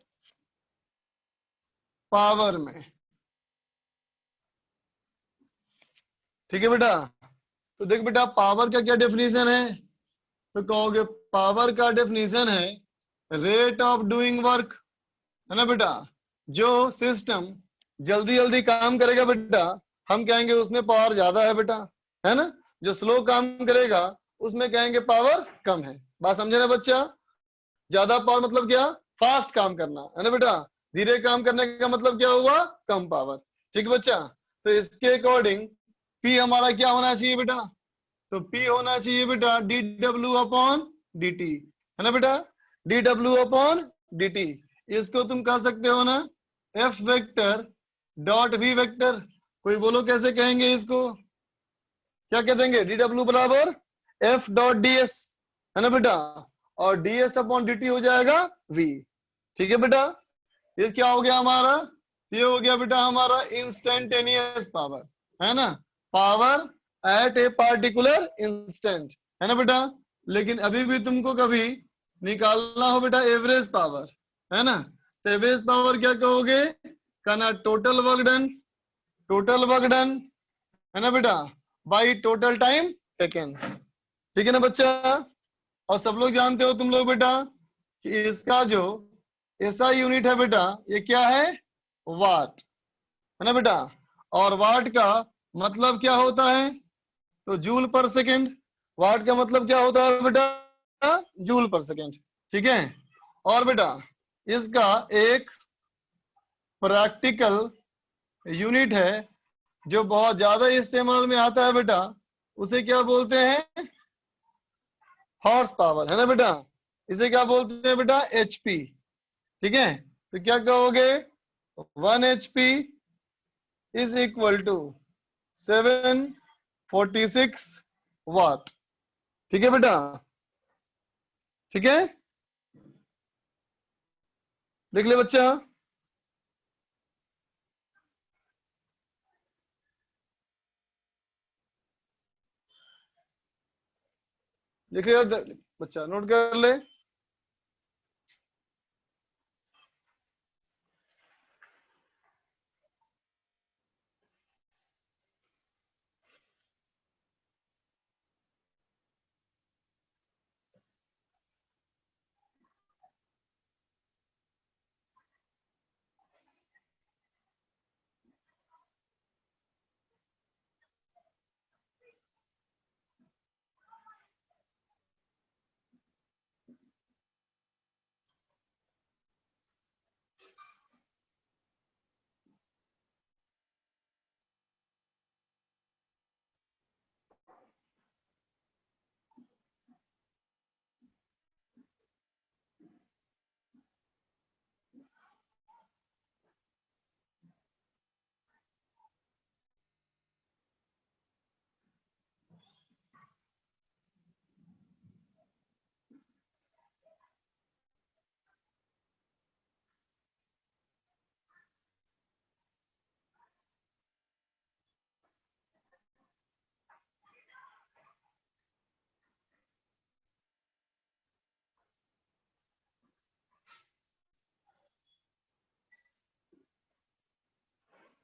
पावर में, ठीक है बेटा। तो देख बेटा पावर का क्या डेफिनेशन है, तो कहोगे पावर का डेफिनेशन है रेट ऑफ डूइंग वर्क, है ना बेटा। जो सिस्टम जल्दी जल्दी काम करेगा बेटा हम कहेंगे उसमें पावर ज्यादा है बेटा, है ना। जो स्लो काम करेगा उसमें कहेंगे पावर कम है। बात समझे ना बच्चा, ज्यादा पावर मतलब क्या, फास्ट काम करना, है ना बेटा। धीरे काम करने का मतलब क्या हुआ, कम पावर, ठीक बच्चा। तो इसके अकॉर्डिंग पी हमारा क्या होना चाहिए बेटा, तो P होना चाहिए बेटा dw अपॉन dt, है ना बेटा, dw अपॉन dt। इसको तुम कह सकते हो ना F vector dot V vector, कोई बोलो कैसे कहेंगे इसको, क्या कह देंगे, dw बराबर F डॉट ds, है ना बेटा, और ds अपॉन dt हो जाएगा V, ठीक है बेटा। ये क्या हो गया हमारा, ये हो गया बेटा हमारा इंस्टेंटेनियस पावर, है ना, power at a particular instant, है ना बेटा। लेकिन अभी भी तुमको कभी निकालना हो बेटा एवरेज पावर, है ना, तो एवरेज पावर क्या कहोगे, कहना total work done, total work done, है ना बेटा, बाई टोटल टाइम टेकन। ठीक है ना बच्चा। और सब लोग जानते हो तुम लोग बेटा कि इसका जो ऐसा यूनिट है बेटा, ये क्या है, वाट, है ना बेटा। और वाट का मतलब क्या होता है, तो जूल पर सेकेंड। वाट का मतलब क्या होता है बेटा, जूल पर सेकेंड। ठीक है। और बेटा इसका एक प्रैक्टिकल यूनिट है जो बहुत ज्यादा इस्तेमाल में आता है बेटा, उसे क्या बोलते हैं, हॉर्स पावर, है ना बेटा। इसे क्या बोलते हैं बेटा, एचपी। ठीक है। तो क्या कहोगे, 1 HP इज इक्वल टू 746 वाट। ठीक है बेटा। ठीक है, देख ले बच्चा। देख ले बच्चा, नोट कर ले।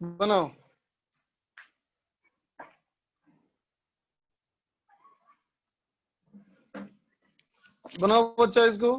बनाओ, बनाओ बच्चा इसको।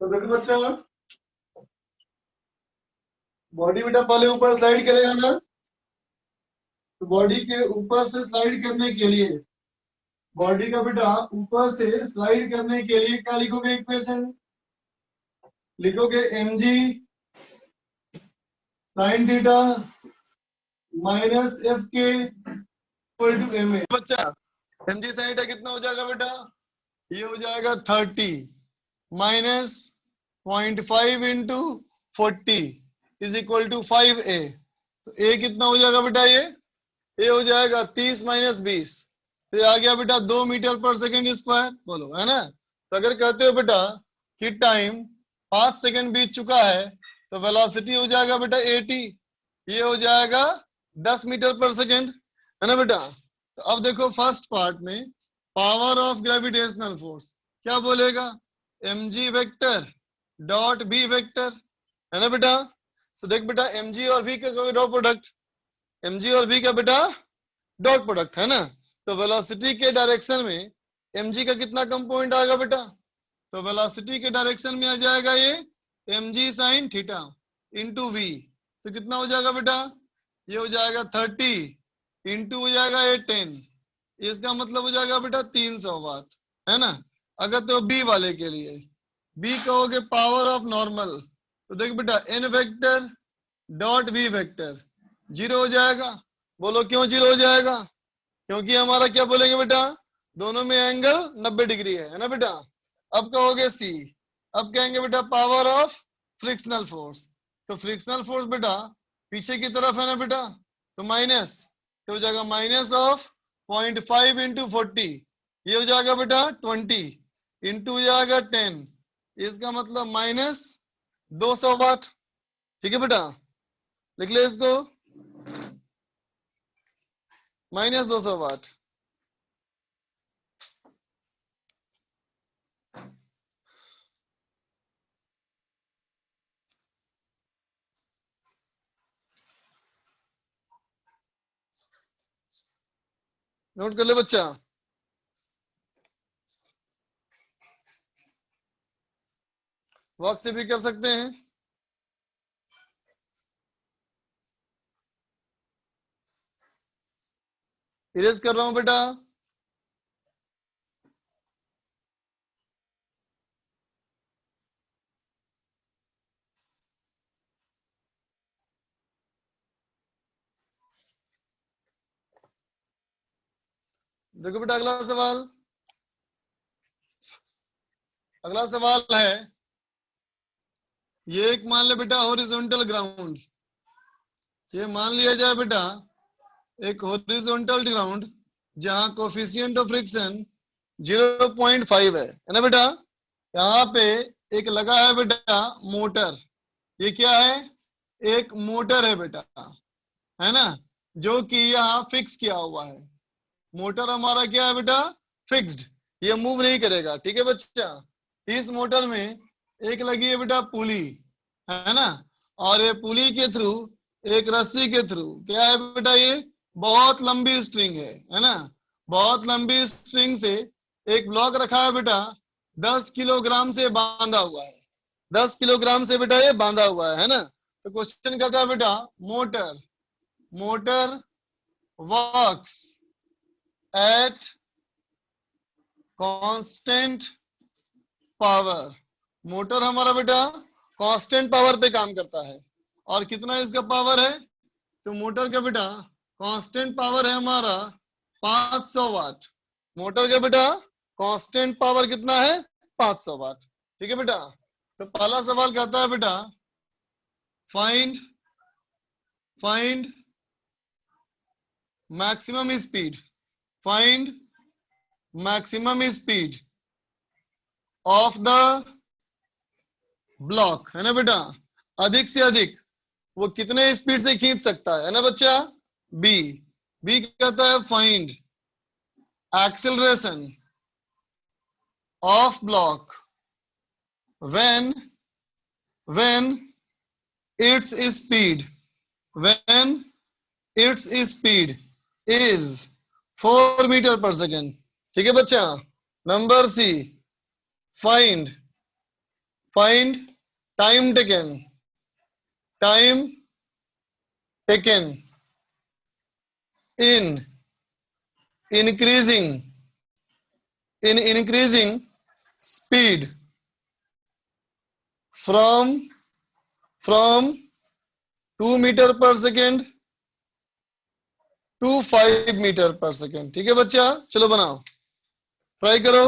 तो देखो बच्चा, बॉडी बेटा पहले ऊपर स्लाइड करेगा ना, तो बॉडी के ऊपर से स्लाइड करने के लिए, बॉडी का बेटा ऊपर से स्लाइड करने के लिए क्या लिखोगे इक्वेशन? लिखोगे mg sin theta minus F के इक्वल टू एम ए। बच्चा mg sin थीटा कितना हो जाएगा बेटा? ये हो जाएगा 30 minus 0.5 into 40 is equal to 5a। तो a कितना हो जाएगा बेटा? ये हो जाएगा 30 माइनस 20, तो आ गया बेटा 2 मीटर पर सेकंड स्क्वायर। बोलो, है ना? तो अगर कहते हो बेटा कि टाइम 5 सेकंड बीत चुका है, तो वेलोसिटी हो जाएगा बेटा 80, ये हो जाएगा 10 मीटर पर सेकंड, है ना बेटा? तो अब देखो फर्स्ट पार्ट में पावर ऑफ ग्रेविटेशनल फोर्स क्या बोलेगा? mg vector dot b vector, है ना बेटा? तो देख बेटा mg और v का डॉट प्रोडक्ट, mg और v का बेटा डॉट प्रोडक्ट, है ना? तो वेलोसिटी के डायरेक्शन में mg का कितना कंपोनेंट आएगा बेटा? तो वेलोसिटी के डायरेक्शन में आ जाएगा ये mg sin theta into v। तो कितना हो जाएगा बेटा? ये हो जाएगा 30 इंटू हो जाएगा ये 10, इसका मतलब हो जाएगा बेटा 300 वाट, है ना? अगर तो b वाले के लिए b कहोगे पावर ऑफ नॉर्मल, तो देख बेटा n vector dot v vector zero हो जाएगा। बोलो क्यों जीरो हो जाएगा? क्योंकि हमारा क्या बोलेंगे बेटा, दोनों में एंगल 90 डिग्री है ना बेटा? अब कहोगे सी, अब कहेंगे बेटा पावर ऑफ फ्रिक्शनल फोर्स, तो फ्रिक्शनल फोर्स बेटा पीछे की तरफ है ना बेटा, तो माइनस, तो हो जाएगा माइनस ऑफ 0.5 इंटू 40, ये हो जाएगा बेटा 20 इंटू हो जाएगा 10, इसका मतलब माइनस 200 वाट। ठीक है बेटा, लिख ले इसको, माइनस 200 वाट। नोट कर ले बच्चा। वर्क से भी कर सकते हैं। इरेज कर रहा हूं बेटा। देखो बेटा अगला सवाल, अगला सवाल है, ये एक मान ले बेटा हॉरिजॉन्टल ग्राउंड, ये मान लिया जाए बेटा एक हॉरिजॉन्टल ग्राउंड जहां कोफिशिएंट ऑफ फ्रिक्शन 0.5 है ना बेटा? यहाँ पे एक लगा है बेटा मोटर, ये क्या है? एक मोटर है बेटा, है ना? जो कि यहाँ फिक्स किया हुआ है। मोटर हमारा क्या है बेटा? फिक्स्ड, ये मूव नहीं करेगा। ठीक है बच्चा? इस मोटर में एक लगी है बेटा पुली, है ना? और ये पुली के थ्रू, एक रस्सी के थ्रू क्या है बेटा? ये बहुत लंबी स्ट्रिंग है ना? बहुत लंबी स्ट्रिंग से एक ब्लॉक रखा है बेटा, 10 किलोग्राम से बांधा हुआ है, 10 किलोग्राम से बेटा ये बांधा हुआ है ना? तो क्वेश्चन कहता है बेटा motor, motor works at constant power, motor हमारा बेटा कांस्टेंट पावर पे काम करता है। और कितना इसका पावर है? तो मोटर का बेटा कांस्टेंट पावर है हमारा 500 वाट। मोटर का बेटा कांस्टेंट पावर कितना है? 500 वाट। ठीक है बेटा? तो पहला सवाल कहता है बेटा find, find maximum speed, find maximum speed of the block, है ना बेटा? अधिक से अधिक वो कितने स्पीड से खींच सकता है ना बच्चा? बी, बी कहता है find acceleration of block when, when its speed, when its speed is 4 metre per second. ठीक है बच्चा? Number C, find Find time taken. Time taken in increasing speed from 2 metre per second to 5 metre per second. ठीक है बच्चा, चलो बनाओ, try करो।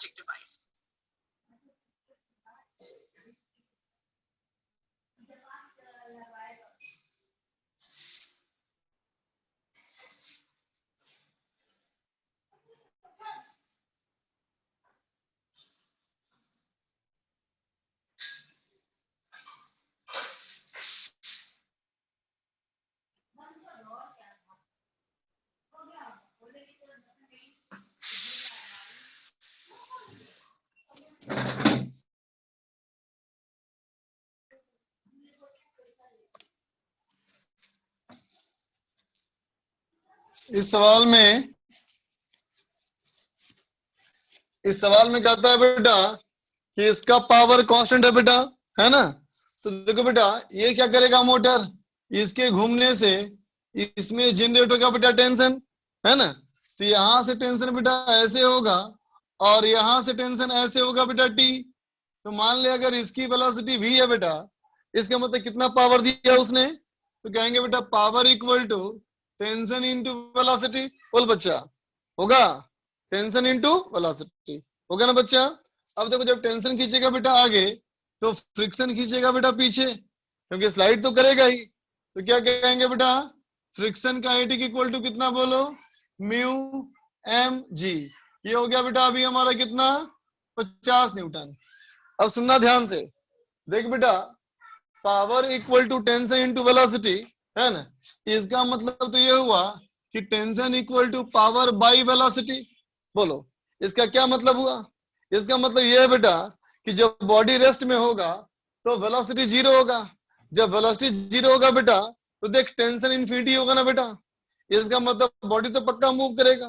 logic device. इस सवाल में कहता है बेटा कि इसका पावर कांस्टेंट है बेटा, है ना। तो देखो बेटा ये क्या करेगा मोटर, इसके घूमने से इसमें जनरेट होगा बेटा टेंशन, है ना। तो यहां से टेंशन बेटा ऐसे होगा और यहां से टेंशन ऐसे होगा बेटा टी। तो मान ले अगर इसकी वेलोसिटी v है बेटा, इसका मतलब कितना पावर दिया उसने, तो कहेंगे बेटा power equal to tension into velocity. बोल बच्चा, होगा टेंशन इंटू वेलोसिटी, होगा ना बच्चा। अब देखो जब टेंशन खींचेगा बेटा आगे तो फ्रिक्शन खींचेगा बेटा पीछे, क्योंकि स्लाइड तो करेगा ही। तो क्या कहेंगे बेटा फ्रिक्शन काइनेटिक इक्वल टू कितना बोलो, म्यू एम जी। ये हो गया बेटा अभी हमारा कितना 50 न्यूटन। अब सुनना ध्यान से, देख बेटा power equal to tension into velocity, है ना। इसका मतलब तो ये हुआ कि tension equal to power by velocity. बोलो इसका क्या मतलब हुआ, इसका मतलब ये है बेटा कि जब बॉडी रेस्ट में होगा तो वेलोसिटी जीरो होगा। जब वेलोसिटी जीरो होगा बेटा तो देख टेंशन इन्फिनिटी होगा ना बेटा। इसका मतलब बॉडी तो पक्का मूव करेगा,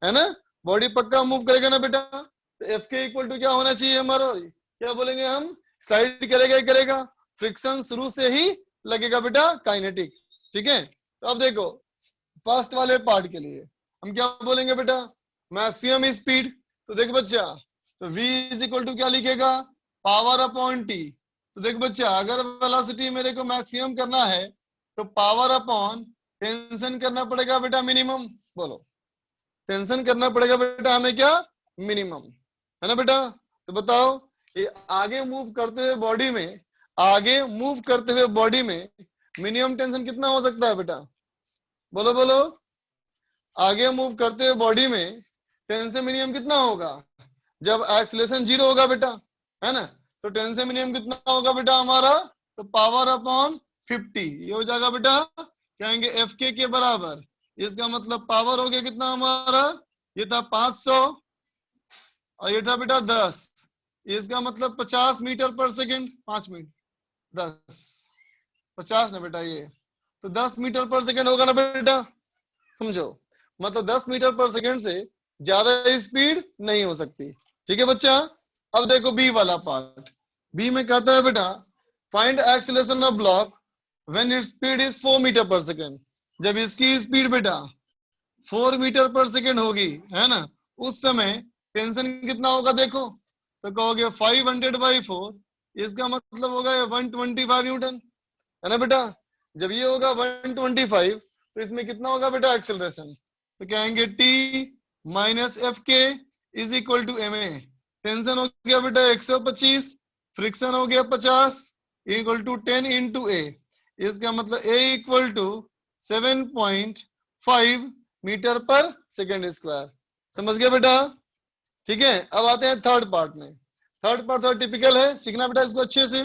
है ना, बॉडी पक्का मूव करेगा ना बेटा। तो एफ के इक्वल टू क्या होना चाहिए हमारा, क्या बोलेंगे हम, स्लाइड करेगा ही करेगा, फ्रिक्शन शुरू से ही लगेगा बेटा काइनेटिक। ठीक है, तो अब देखो फर्स्ट वाले पार्ट के लिए हम क्या बोलेंगे बेटा, मैक्सिमम स्पीड। तो देख बच्चा तो v इज इक्वल टू क्या लिखेगा, पावर अपॉन टी। तो देख बच्चा अगर वेलोसिटी मेरे को मैक्सिमम करना है तो पावर अपॉन टेंशन करना पड़ेगा बेटा मिनिमम। बोलो टेंशन करना पड़ेगा बेटा हमें क्या, मिनिमम, है ना बेटा। तो बताओ ये आगे मूव करते हुए बॉडी में, आगे मूव करते हुए बॉडी में मिनिमम टेंशन कितना हो सकता है बेटा, बोलो बोलो। आगे मूव करते हुए बॉडी में टेंशन मिनिमम कितना होगा, जब एक्सीलरेशन जीरो होगा बेटा, है ना। तो टेंशन मिनिमम कितना होगा बेटा हमारा, तो पावर अपॉन 50। ये हो जाएगा बेटा कहेंगे एफ के बराबर। इसका मतलब पावर हो गया कितना हमारा, ये था 500 और ये था बेटा 10। इसका मतलब 50 मीटर पर सेकंड, 5 मिनट 10 50 ना बेटा, ये तो 10 मीटर पर सेकंड होगा ना बेटा। समझो मतलब 10 मीटर पर सेकंड से ज्यादा स्पीड नहीं हो सकती। ठीक है बच्चा। अब देखो बी वाला पार्ट, बी में कहता है बेटा find acceleration of block when its speed is 4 metre per second. जब इसकी स्पीड बेटा 4 मीटर पर सेकंड होगी, है ना, उस समय टेंशन कितना होगा देखो। तो कहोगे 500/4, इसका मतलब होगा 125 न्यूटन, है ना बेटा। जब ये होगा 125 तो इसमें कितना होगा बेटा एक्सेलरेशन, तो कहेंगे T minus F K is equal to M A. Tension हो गया बेटा 125, फ्रिक्शन हो गया 50 इक्वल टू 10 इंटू ए। इसका मतलब ए equal to 7.5 metre per second square. समझ गया बेटा। ठीक है, अब आते हैं थर्ड पार्ट में। थर्ड पार्ट थोड़ा टिपिकल है, सीखना बेटा इसको अच्छे से।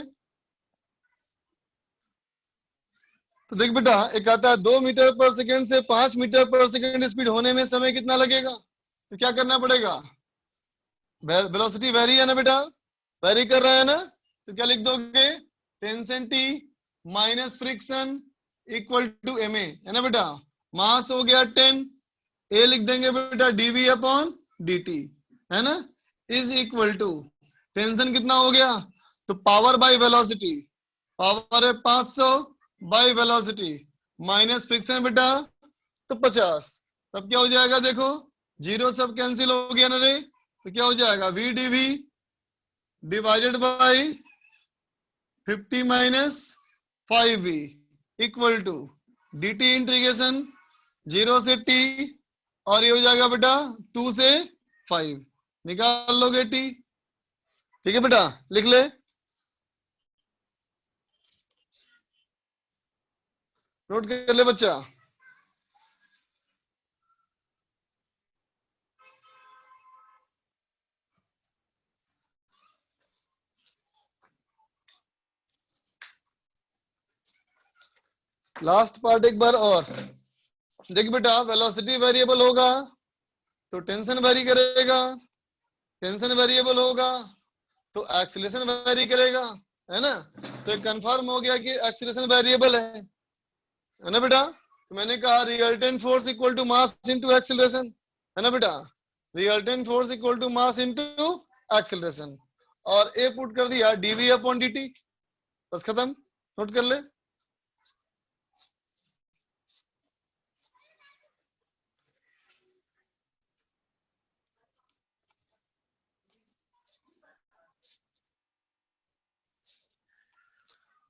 तो देख बेटा एक आता है 2 मीटर पर सेकंड से 5 मीटर पर सेकंड स्पीड होने में समय कितना लगेगा। तो क्या करना पड़ेगा, वेलोसिटी वेरी है ना बेटा, वेरी कर रहा है ना। तो क्या लिख दोगे, tension T minus friction equal to M A, है ना बेटा। मास हो गया 10, ए लिख देंगे बेटा डीवी अपॉन dt, है ना, इज इक्वल टू टेंशन कितना हो गया, तो पावर बाय वेलोसिटी, पावर है 500 बाय वेलोसिटी माइनस फ्रिक्शन बेटा तो 50। तब क्या हो जाएगा देखो, जीरो सब कैंसिल हो गया ना रे। तो क्या हो जाएगा v dv divided by 50 minus 5v equal to dt integration 0 से t, और ये हो जाएगा बेटा 2 से 5। निकाल लोगे टी। ठीक है बेटा, लिख ले। नोट कर ले बच्चा। लास्ट पार्ट एक बार और देख बेटा, वेलोसिटी वेरिएबल होगा तो टेंशन वेरी करेगा, टेंशन वेरिएबल होगा तो एक्सीलरेशन वेरी करेगा, है ना। तो कंफर्म हो गया कि एक्सीलरेशन वेरिएबल है ना बेटा। तो मैंने कहा resultant force equal to mass into acceleration, है ना बेटा। Resultant force equal to mass into acceleration, और ए पुट कर दिया डीवी अपॉन डी टी, बस खत्म। नोट कर ले।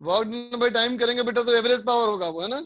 वर्क डन बाय टाइम करेंगे बेटा तो एवरेज पावर होगा वो, है ना।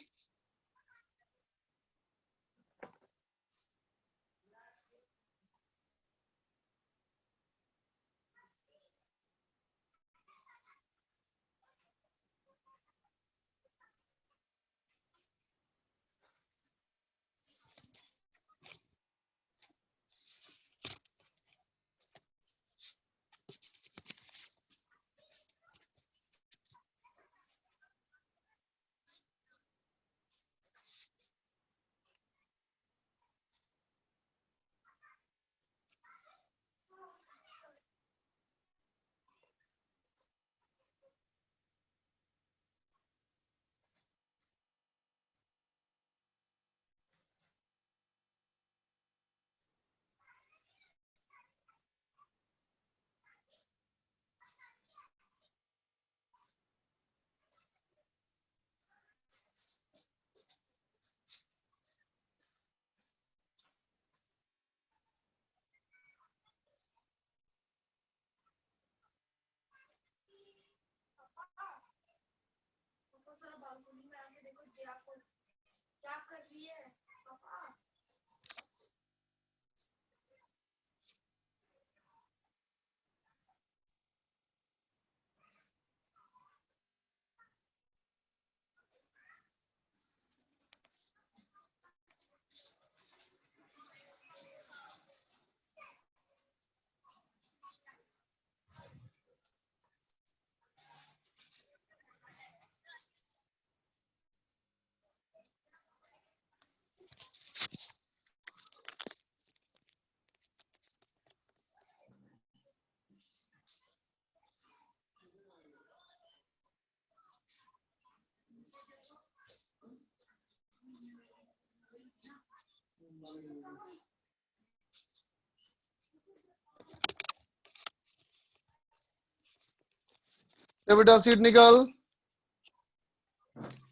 तो बेटा सीट निकाल,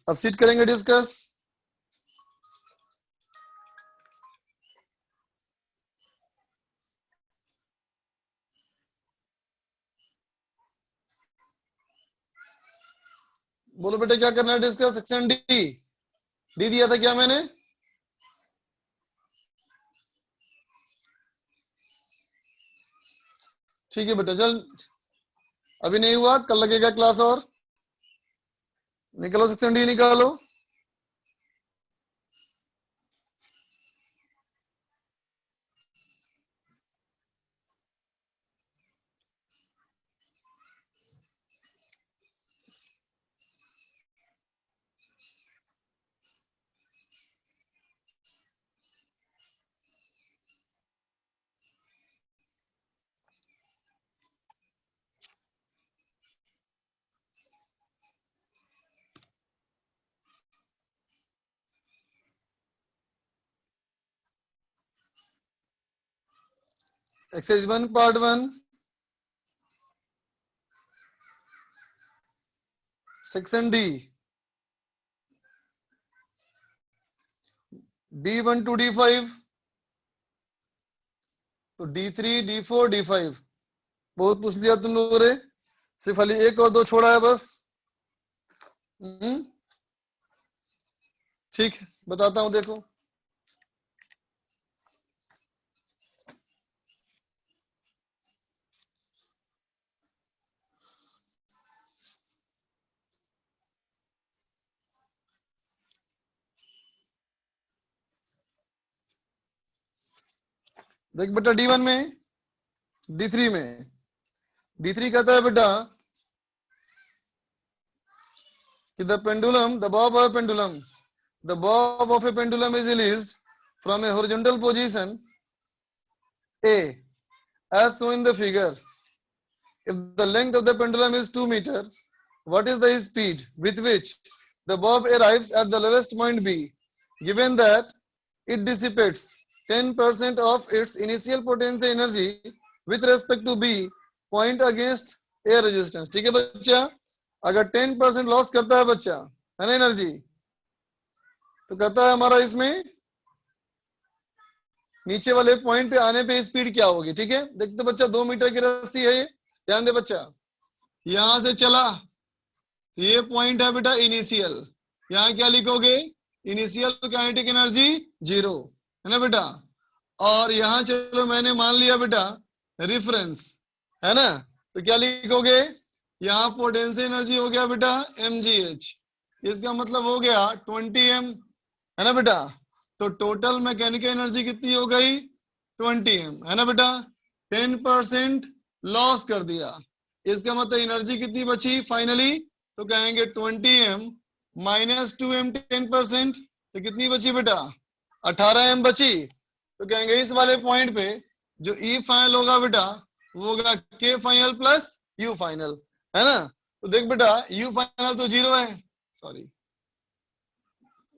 अब सीट करेंगे डिस्कस। बोलो बेटा क्या करना है डिस्कस। सेक्शन डी, डी दिया था क्या मैंने। ठीक है बेटा चल, अभी नहीं हुआ, कल लगेगा क्लास। और निकालो सेक्शन डी निकालो। Exercise 1 part 1, section D, D1 to D5, तो D3 D4 D5 बहुत पूछ लिया तुम लोगों ने, सिर्फ खाली एक और दो छोड़ा है बस। ठीक है बताता हूं, देखो। देख बेटा D1 में, D3 में। D3 कहता है बेटा कि the bob of a pendulum is released from a horizontal position A as shown in the figure. If the length of the pendulum is 2 meters, what is the speed with which the bob arrives at the lowest point B, given that it dissipates 10% of its initial potential energy with respect to B point against air resistance? ठीक है बच्चा, अगर 10% loss करता है बच्चा, है ना energy, तो कहता है हमारा इसमें नीचे वाले पॉइंट पे आने पे स्पीड क्या होगी। ठीक है, देखते बच्चा 2 मीटर की रस्सी है ये, ध्यान दे बच्चा, यहां से चला, ये पॉइंट है बेटा इनिशियल, यहाँ क्या लिखोगे, इनिशियल काइनेटिक एनर्जी 0, है ना बेटा, और यहाँ चलो मैंने मान लिया बेटा रेफरेंस, है ना, तो क्या लिखोगे, यहाँ पोटेंशियल एनर्जी हो गया बेटा mgh, इसका मतलब हो गया 20m, है ना बेटा, तो टोटल मैकेनिकल एनर्जी कितनी हो गई 20m, है ना बेटा, 10% लॉस कर दिया, इसका मतलब एनर्जी कितनी बची फाइनली, तो कहेंगे 20m माइनस 2m 10%, तो कितनी बची बेटा 18m बची, तो कहेंगे इस वाले पॉइंट पे जो ई फाइनल होगा बेटा वो होगा के फाइनल प्लस यू फाइनल, है ना, तो देख बेटा यू फाइनल तो 0 है, सॉरी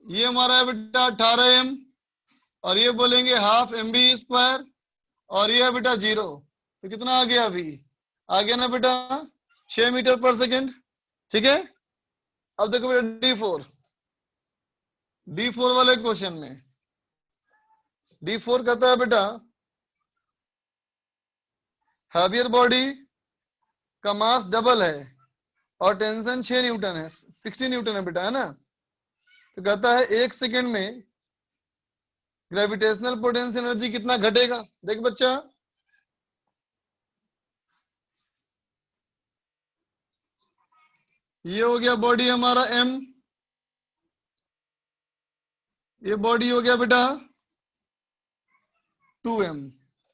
ये हमारा है बेटा 18m, और ये बोलेंगे हाफ mv², और ये है बेटा 0, तो कितना आ गया अभी, आ गया ना बेटा 6 मीटर पर सेकेंड। ठीक है, अब देखो बेटा D4 वाले क्वेश्चन में, D4 कहता है बेटा हैवियर बॉडी का मास डबल है और टेंशन 6 न्यूटन है, 60 न्यूटन है बेटा, है ना, तो कहता है 1 सेकेंड में ग्रेविटेशनल पोटेंशियल एनर्जी कितना घटेगा। देख बच्चा, ये हो गया बॉडी हमारा m, ये बॉडी हो गया बेटा 2m।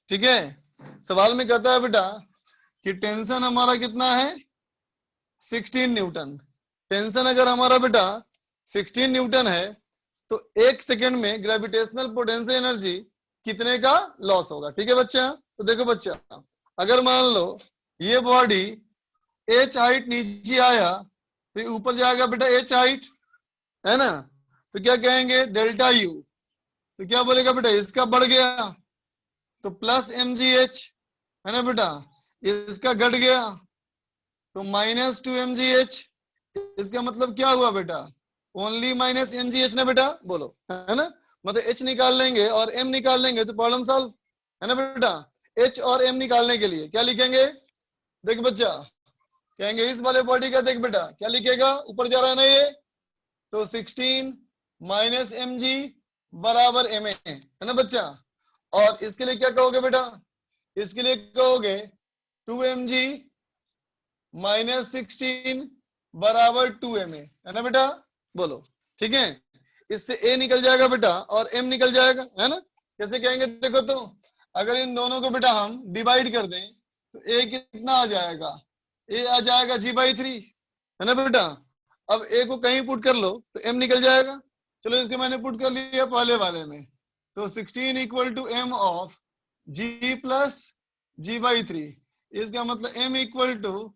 ठीक है, सवाल में कहता है बेटा कि टेंशन हमारा कितना है 16 न्यूटन, टेंशन अगर हमारा बेटा 16 न्यूटन है तो 1 सेकेंड में ग्रेविटेशनल पोटेंशियल एनर्जी कितने का लॉस होगा। ठीक है बच्चा, तो देखो बच्चा, अगर मान लो ये बॉडी h हाइट नीचे आया तो ऊपर जाएगा बेटा h हाइट, है ना, तो क्या कहेंगे डेल्टा यू, तो क्या बोलेगा बेटा इसका बढ़ गया तो प्लस mgh, है ना बेटा, इसका घट गया तो माइनस 2mgh, इसका मतलब क्या हुआ बेटा ओनली माइनस mgh ना बेटा, बोलो, है ना, मतलब h निकाल लेंगे और m निकाल लेंगे तो प्रॉब्लम सॉल्व, है ना बेटा, h और m निकालने के लिए क्या लिखेंगे, देख बच्चा, कहेंगे इस वाले बॉडी का देख बेटा क्या लिखेगा, ऊपर जा रहा है ना ये, तो 16 माइनस mg बराबर ma, है ना बच्चा, और इसके लिए क्या कहोगे बेटा, इसके लिए कहोगे 2mg माइनस 16 बराबर 2ma, है ना बेटा, बोलो, ठीक है, इससे a निकल जाएगा बेटा और m निकल जाएगा, है ना, कैसे कहेंगे देखो, तो अगर इन दोनों को बेटा हम डिवाइड कर दें तो a कितना आ जाएगा, a आ जाएगा g/3, है ना बेटा, अब a को कहीं पुट कर लो तो m निकल जाएगा, चलो इसके मैंने पुट कर लिया पहले वाले में, तो 16 equal to m of g plus g/3, इसका मतलब m equal to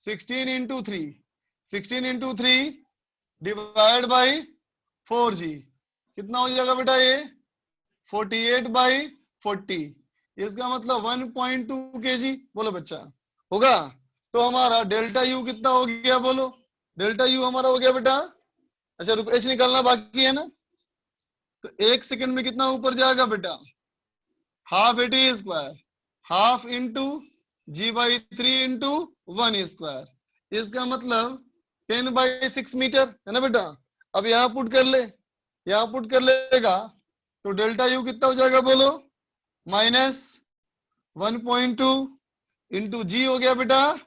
16 into 3, 16 into 3 divide by 4g, कितना हो जाएगा बेटा ये 48/40, इसका मतलब 1.2 kg, बोलो बच्चा होगा, तो हमारा डेल्टा यू कितना हो गया, बोलो डेल्टा यू हमारा हो गया बेटा, अच्छा रुको h निकालना बाकी है ना, तो 1 सेकंड में कितना ऊपर जाएगा बेटा half a² half into g/3 into 1², इसका मतलब 10/6 मीटर, है ना बेटा, अब यहाँ पुट कर ले, यहाँ पुट कर लेगा तो डेल्टा यू कितना हो जाएगा, बोलो माइनस 1.2 इंटू जी हो गया बेटा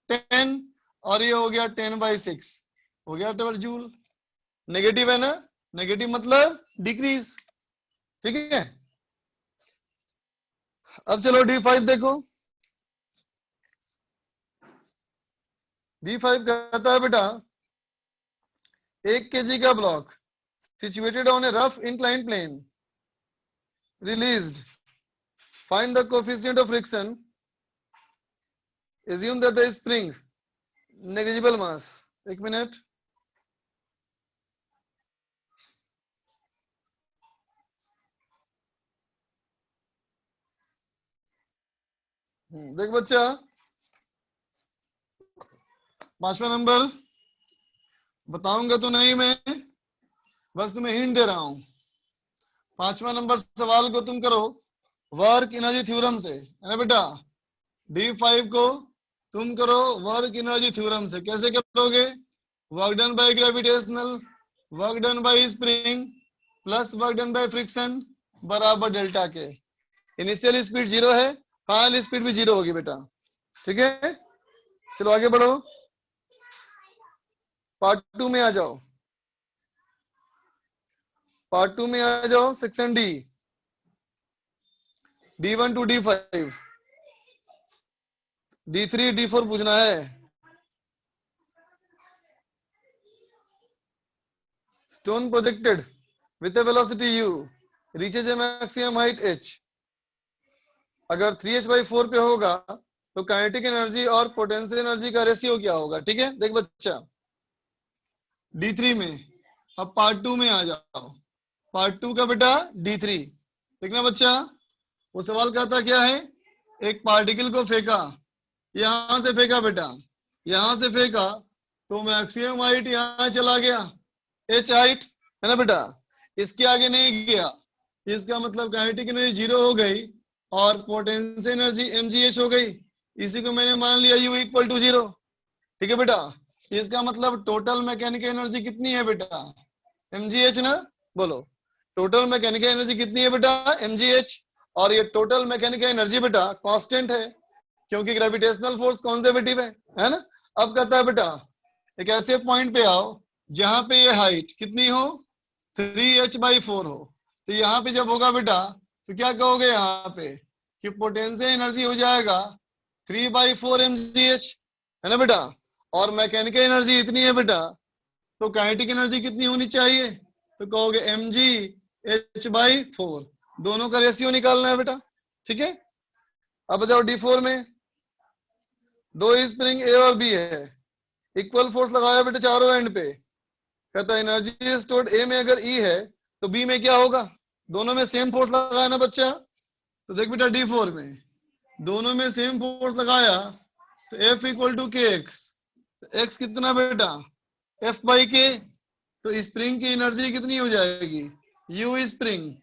10 और ये हो गया 10/6, हो गया जूल, नेगेटिव है ना, नेगेटिव मतलब डिक्रीज। ठीक है, अब चलो D5 देखो। D5 कहता है बेटा 1 kg का block situated on a rough inclined plane released. Find the coefficient of friction. Assume that the spring negligible mass. एक मिनट। देख बच्चा, 5वां नंबर बताऊंगा तो नहीं मैं, बस तुम्हें हिंट दे रहा हूं। 5वां नंबर सवाल को तुम करो वर्क एनर्जी थ्योरम से, है ना बेटा। D5 को तुम करो वर्क एनर्जी थ्योरम से। कैसे करोगे? Work done by gravitational, work done by spring plus work done by friction बराबर डेल्टा के। इनिशियल स्पीड 0 है, फाइनल स्पीड भी 0 होगी बेटा। ठीक है, चलो आगे बढ़ो, पार्ट 2 में आ जाओ। पार्ट 2 में आ जाओ, section D, D1 to D5, D3 D4 पूछना है। Stone projected with a velocity u reaches a maximum height h. अगर 3h/4 पे होगा तो काइनेटिक एनर्जी और पोटेंशियल एनर्जी का रेशियो क्या होगा? ठीक है, देख बच्चा D3 में। अब पार्ट 2 में आ जाओ। पार्ट 2 का बेटा D3 देखना बच्चा। वो सवाल कहता क्या है, एक पार्टिकल को फेंका, यहां से फेंका बेटा, यहां से फेंका तो मैक्सिमम हाइट यहां चला गया, h हाइट, है ना बेटा। इसके आगे नहीं गया, इसका मतलब काइनेटिक एनर्जी 0 हो गई और पोटेंशियल एनर्जी mgh हो गई। इसी को मैंने मान लिया u इक्वल टू 0। ठीक है बेटा, इसका मतलब टोटल मैकेनिकल एनर्जी कितनी है बेटा? mgh ना, बोलो टोटल मैकेनिकल एनर्जी कितनी है बेटा? mgh। और ये टोटल मैकेनिकल एनर्जी बेटा कांस्टेंट है क्योंकि ग्रेविटेशनल फोर्स कंजर्वेटिव है ना। अब कहता है बेटा एक ऐसे पॉइंट पे आओ जहां पे ये हाइट कितनी हो, 3h/4 हो। तो यहाँ पे जब होगा बेटा तो क्या कहोगे यहाँ पे कि पोटेंशियल एनर्जी हो जाएगा 3/4 mgh, है ना बेटा। और मैकेनिकल एनर्जी इतनी है बेटा, तो काइनेटिक एनर्जी कितनी होनी चाहिए? तो कहोगे mgh/4। दोनों का रेशियो निकालना है बेटा। ठीक है, अब जाओ D4 में। दो स्प्रिंग ए और बी है, इक्वल फोर्स लगाया बेटा चारों एंड पे। कहता है एनर्जी स्टोर्ड ए में अगर ई है तो बी में क्या होगा? दोनों में सेम फोर्स लगाया ना बच्चा। तो देख बेटा D4 में दोनों में सेम फोर्स लगाया तो F इक्वल टू के एक्स। एक्स कितना बेटा? F/k। तो स्प्रिंग की एनर्जी कितनी हो जाएगी? U स्प्रिंग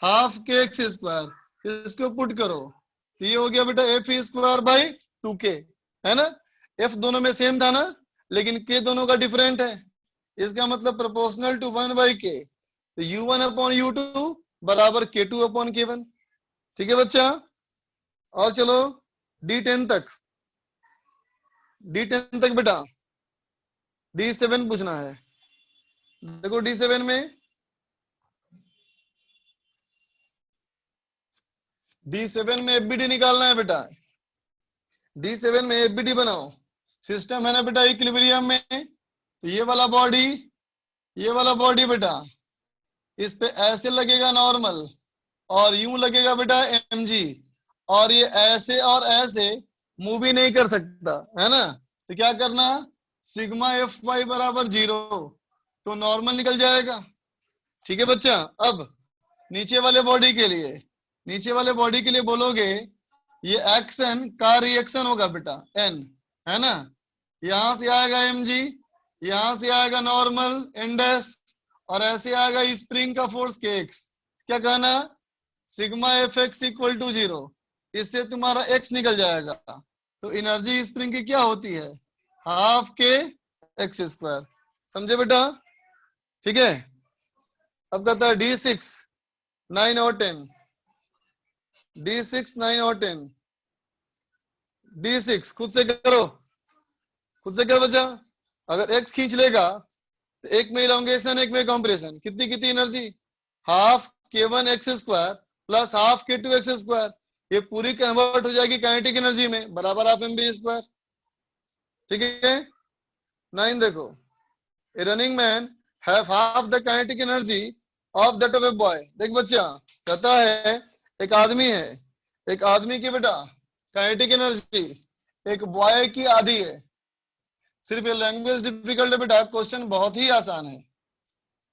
हाफ के एक्स स्क्वायर। इसको पुट करो तो ये हो गया बेटा F²/2k, है ना। F दोनों में सेम था ना, लेकिन K दोनों का डिफरेंट है। इसका मतलब प्रोपोर्शनल टू 1/k। तो U1/U2 बराबर K2/K1। ठीक है बच्चा। और चलो D10 तक, D10 तक बेटा D7 पूछना है। देखो D7 में, D7 में FBD निकालना है बेटा। D7 में FBD बनाओ। सिस्टम है ना बेटा इक्विलिब्रियम में, तो ये वाला बॉडी बेटा इस पे ऐसे लगेगा नॉर्मल और यूं लगेगा बेटा mg, और ये ऐसे और ऐसे मूव भी नहीं कर सकता, है ना। तो क्या करना, सिग्मा Fy बराबर 0, तो नॉर्मल निकल जाएगा। ठीक है बच्चा। अब नीचे वाले बॉडी के लिए बोलोगे ये एक्शन का रिएक्शन होगा बेटा n, है ना। यहां से आएगा mg, यहां से आएगा नॉर्मल n डैश, और ऐसे आएगा स्प्रिंग का फोर्स kx। क्या कहना, सिग्मा Fx इक्वल टू 0। इससे तुम्हारा x निकल जाएगा। तो एनर्जी स्प्रिंग की क्या होती है? हाफ के एक्स स्क्वायर। समझे बेटा? ठीक है। अब कहता है D6 9 और 10, D6 9 और 10, D6 खुद से करो बच्चा। अगर x खींच लेगा तो एक में इलोंगेशन एक में कंप्रेशन, कितनी energy? Half K1 x square plus half K2 x square. ये पूरी कन्वर्ट हो जाएगी काइनेटिक एनर्जी में, बराबर हाफ mv स्क्वायर। ठीक है, 9 देखो, a running man have half the kinetic energy of that of a boy. देख बच्चा, कहता है एक आदमी है, एक आदमी की बेटा काइनेटिक एनर्जी एक बॉय की आधी है। सिर्फ ये लैंग्वेज डिफिकल्ट है बेटा, क्वेश्चन बहुत ही आसान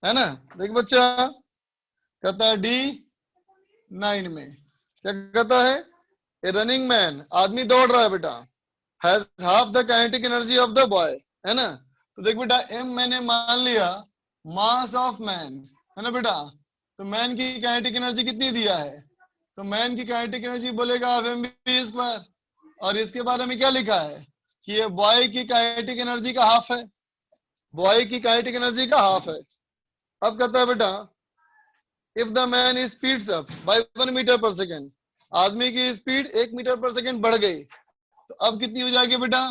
है ना। देख बच्चा, कहता है D9 में क्या कहता है, ए रनिंग मैन, आदमी दौड़ रहा है बेटा, has half the kinetic energy of the boy, है ना। तो देख बेटा, m मैंने मान लिया मास ऑफ मैन, है ना बेटा। तो मैन की काइनेटिक एनर्जी कितनी दिया है, तो मैन की काइनेटिक एनर्जी बोलेगा हाफ mv स्क्वायर। और इसके बारे में क्या लिखा है कि ये बॉय की काइनेटिक एनर्जी का हाफ है, बॉय की काइनेटिक एनर्जी का हाफ है। अब कहता है बेटा, if the man speeds up by 1 metre per second, आदमी की स्पीड 1 मीटर पर सेकेंड बढ़ गई, तो अब कितनी हो जाएगी बेटा,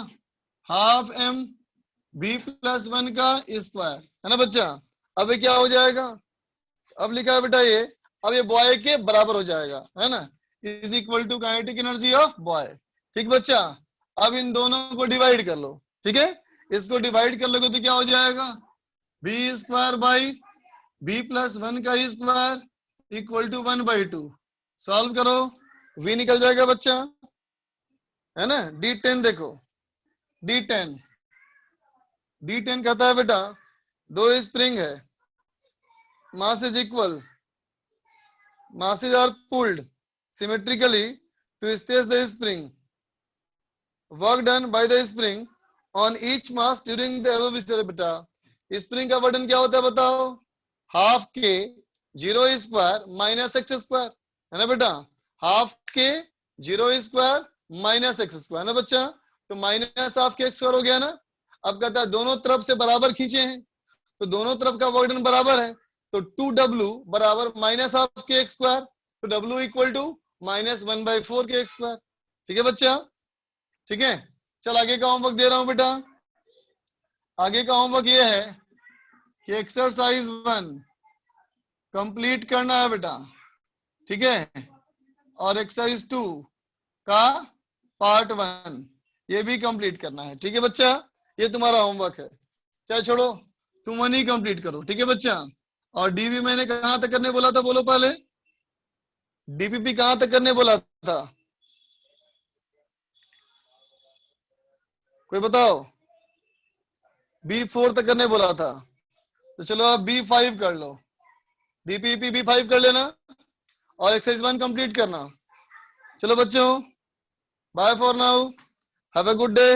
हाफ m v+1 का स्क्वायर, है ना बच्चा। अब ये क्या हो जाएगा, अब लिखा है बेटा ये, अब ये बॉय के बराबर हो जाएगा, है ना, is equal to kinetic energy of boy. ठीक बच्चा, अब इन दोनों को डिवाइड कर लो। ठीक है, इसको डिवाइड कर लोगे तो क्या हो जाएगा, v स्क्वायर बाई v+1 का स्क्वायर इक्वल टू 1/2। सॉल्व करो, v निकल जाएगा बच्चा, है ना। D10 देखो, D10 कहता है बेटा, दो स्प्रिंग है, masses equal, masses are pulled symmetrically to stay the spring, work done by the spring on each mass during the above step। बेटा स्प्रिंग का वर्डन क्या होता है बताओ, हाफ के 0 स्क्वायर माइनस एक्स स्क्वायर, है ना बेटा, हाफ के 0 स्क्वायर माइनस एक्स स्क्वायर, ना बच्चा। तो माइनस हाफ के एक्स स्क्वायर हो गया ना। अब कहता है दोनों तरफ से बराबर खींचे हैं, तो दोनों तरफ का वर्डन बराबर है, तो 2w बराबर माइनस हाफ के एक्स स्क्वायर, तो w इक्वल टू -1/4 के एक्स स्क्वायर। ठीक है बच्चा, ठीक है। चल आगे का होमवर्क दे रहा हूं बेटा। आगे का होमवर्क ये है कि एक्सरसाइज 1 कंप्लीट करना है बेटा, ठीक है, और एक्सरसाइज 2 का पार्ट 1 ये भी कंप्लीट करना है। ठीक है बच्चा, ये तुम्हारा होमवर्क है। चाहे छोड़ो, तुम 1 ही कंप्लीट करो। ठीक है बच्चा, और डीवी मैंने कहां तक करने बोला था, बोलो पहले, डीपीपी कहां तक करने बोला था, कोई बताओ। B4 तक करने बोला था, तो चलो अब B5 कर लो, डीपीपी B5 कर लेना और एक्सरसाइज 1 कंप्लीट करना। चलो बच्चों, bye for now, have a good day.